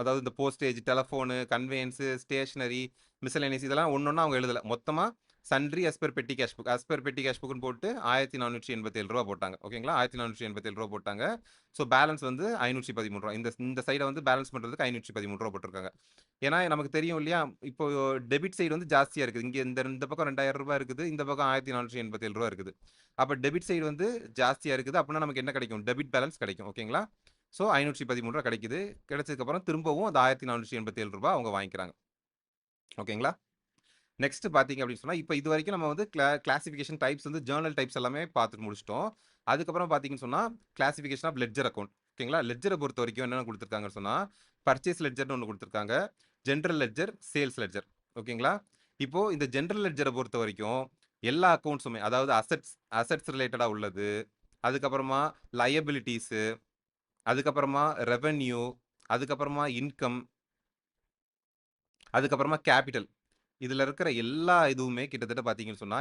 அதாவது இந்த postage, telephone, conveyance, stationery, miscellaneous இதெல்லாம் ஒண்ணொண்ணா அவங்க எழுதல. மொத்தமா sundry as per petty cash book. As per petty cash புக்ன்னு போட்டு ரூ. 1487 போட்டாங்க. ஓகேங்களா? ரூ. 1487 போட்டாங்க. ஸோ பேலன்ஸ் வந்து ரூ. 513 இந்த இந்த சைட வந்து பேலன்ஸ் பண்றதுக்கு ரூ. 513 போட்டிருக்காங்க. ஏன்னா நமக்கு தெரியும் இல்லையா? இப்போ டெபிட் சைடு வந்து ஜாஸ்தியா இருக்குது. இங்க இந்த பக்கம் ரூ. 2000 இருக்குது. இந்த பக்கம் ரூ. 1487 இருக்குது. அப்ப டெபிட் சைடு வந்து ஜாஸ்தியா இருக்குது. அப்படின்னா நமக்கு என்ன கிடைக்கும்? டெபிட் பேலன்ஸ் கிடைக்கும். ஓகேங்களா? ஸோ ரூ. 513 கிடைக்குது. கிடைச்சதுக்கப்புறம் திரும்பவும் அந்த ரூ. 1487 அவங்க வாங்கிக்கிறாங்க. ஓகேங்களா? நெக்ஸ்ட் பார்த்தீங்க அப்படின்னு சொன்னா, இப்ப இதுவரைக்கும் நம்ம வந்து கிளாசிஃபிகேஷன் டைப்ஸ் வந்து ஜர்னல் டைப்ஸ் எல்லாமே பார்த்து முடிச்சுட்டோம். அதுக்கப்புறம் பார்த்தீங்கன்னு சொன்னா, கிளாசிஃபிகேஷன் ஆஃப் லெட்ஜர் அக்கவுண்ட். ஓகேங்களா? லெட்ஜர பொறுத்தவரைக்கும் என்னென்ன குடுத்துருக்காங்கன்னு சொன்னா, பர்ச்சேஸ் லெட்ஜர்ன்னு ஒண்ணு குடுத்துருக்காங்க. General ledger, sales ledger. ஓகேங்களா? இப்போ இந்த ஜெனரல் லெட்ஜர பொறுத்தவரைக்கும் எல்லா அக்கவுண்ட்ஸுமே அதாவது அசெட்ஸ் ரிலேட்டடா உள்ளது. அதுக்கப்புறமா லயபிலிட்டீஸு, அதுக்கப்புறமா ரெவென்யூ, அதுக்கப்புறமா இன்கம், அதுக்கப்புறமா கேபிட்டல். இதுல இருக்கிற எல்லா இதுவுமே கிட்டத்தட்ட பார்த்தீங்கன்னு சொன்னா,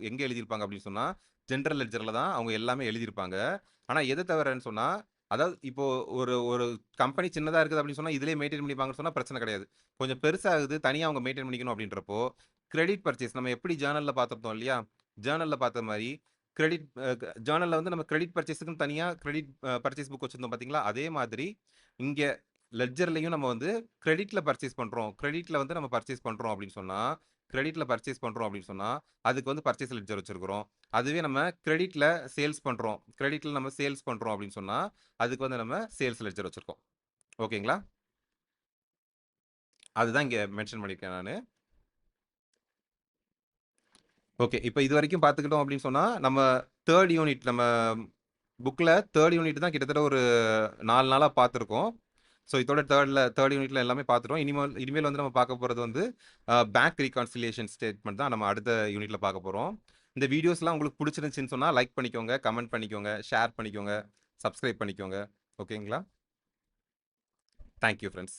எங்க எழுதியிருப்பாங்க அப்படின்னு சொன்னா, ஜெனரல் லெட்ஜர்ல தான் அவங்க எல்லாமே எழுதியிருப்பாங்க. ஆனா எத தவிரன்னு சொன்னா, அதாவது இப்போ ஒரு ஒரு கம்பெனி சின்னதா இருக்குது அப்படின்னு சொன்னா, இதிலேயே மெயின்டெயின் பண்ணிப்பாங்கன்னு சொன்னா பிரச்சனை கிடையாது. கொஞ்சம் பெருசாகுது, தனியா அவங்க மெயின்டெயின் பண்ணிக்கணும் அப்படின்றப்போ, கிரெடிட் பர்ச்சேஸ் நம்ம எப்படி ஜர்னல்ல பார்த்திருந்தோம் இல்லையா? ஜர்னல்ல பார்த்த மாரி கிரெடிட் ஜர்னல்ல வந்து நம்ம கிரெடிட் பர்ச்சேஸ்க்குன்னு தனியா கிரெடிட் பர்ச்சேஸ் புக் வச்சிருந்தோம் பார்த்தீங்களா? அதே மாதிரி இங்க லெட்ஜர்லயும் நம்ம வந்து கிரெடிட்ல பர்ச்சேஸ் பண்றோம். கிரெடிட்ல வந்து நம்ம பர்ச்சேஸ் பண்றோம் அப்படின்னு சொன்னா, கிரெடிட்ல பர்ச்சேஸ் பண்றோம் அப்படின்னு சொன்னா, அதுக்கு வந்து பர்ச்சேஸ் லெட்ஜர் வச்சிருக்கிறோம். அதுவே நம்ம கிரெடிட்ல சேல்ஸ் பண்றோம். கிரெடிட்ல நம்ம சேல்ஸ் பண்றோம் அப்படின்னு சொன்னா, அதுக்கு வந்து நம்ம சேல்ஸ் லெட்ஜர் வச்சிருக்கோம். ஓகேங்களா? அதுதான் இங்க மென்ஷன் பண்ணியிருக்கேன் நானு. ஓகே. இப்ப இதுவரைக்கும் பார்த்துக்கிட்டோம் அப்படின்னு சொன்னா, நம்ம 3 யூனிட் நம்ம புக்ல 3 யூனிட் தான் கிட்டத்தட்ட ஒரு 4 நாளா பார்த்துருக்கோம். ஸோ இதோட 3 யூனிட்ல எல்லாமே பார்த்துட்டோம். இனிமேல் வந்து நம்ம பார்க்க போறது வந்து பேங்க் ரீகான்சிலியேஷன் ஸ்டேட்மெண்ட் தான் நம்ம அடுத்த யூனிட்ல பார்க்க போறோம். இந்த வீடியோஸ்லாம் உங்களுக்கு புடிச்சிருந்துச்சுன்னு சொன்னா லைக் பண்ணிக்கோங்க, கமெண்ட் பண்ணிக்கோங்க, ஷேர் பண்ணிக்கோங்க, சப்ஸ்கிரைப் பண்ணிக்கோங்க. ஓகேங்களா? Thank you friends.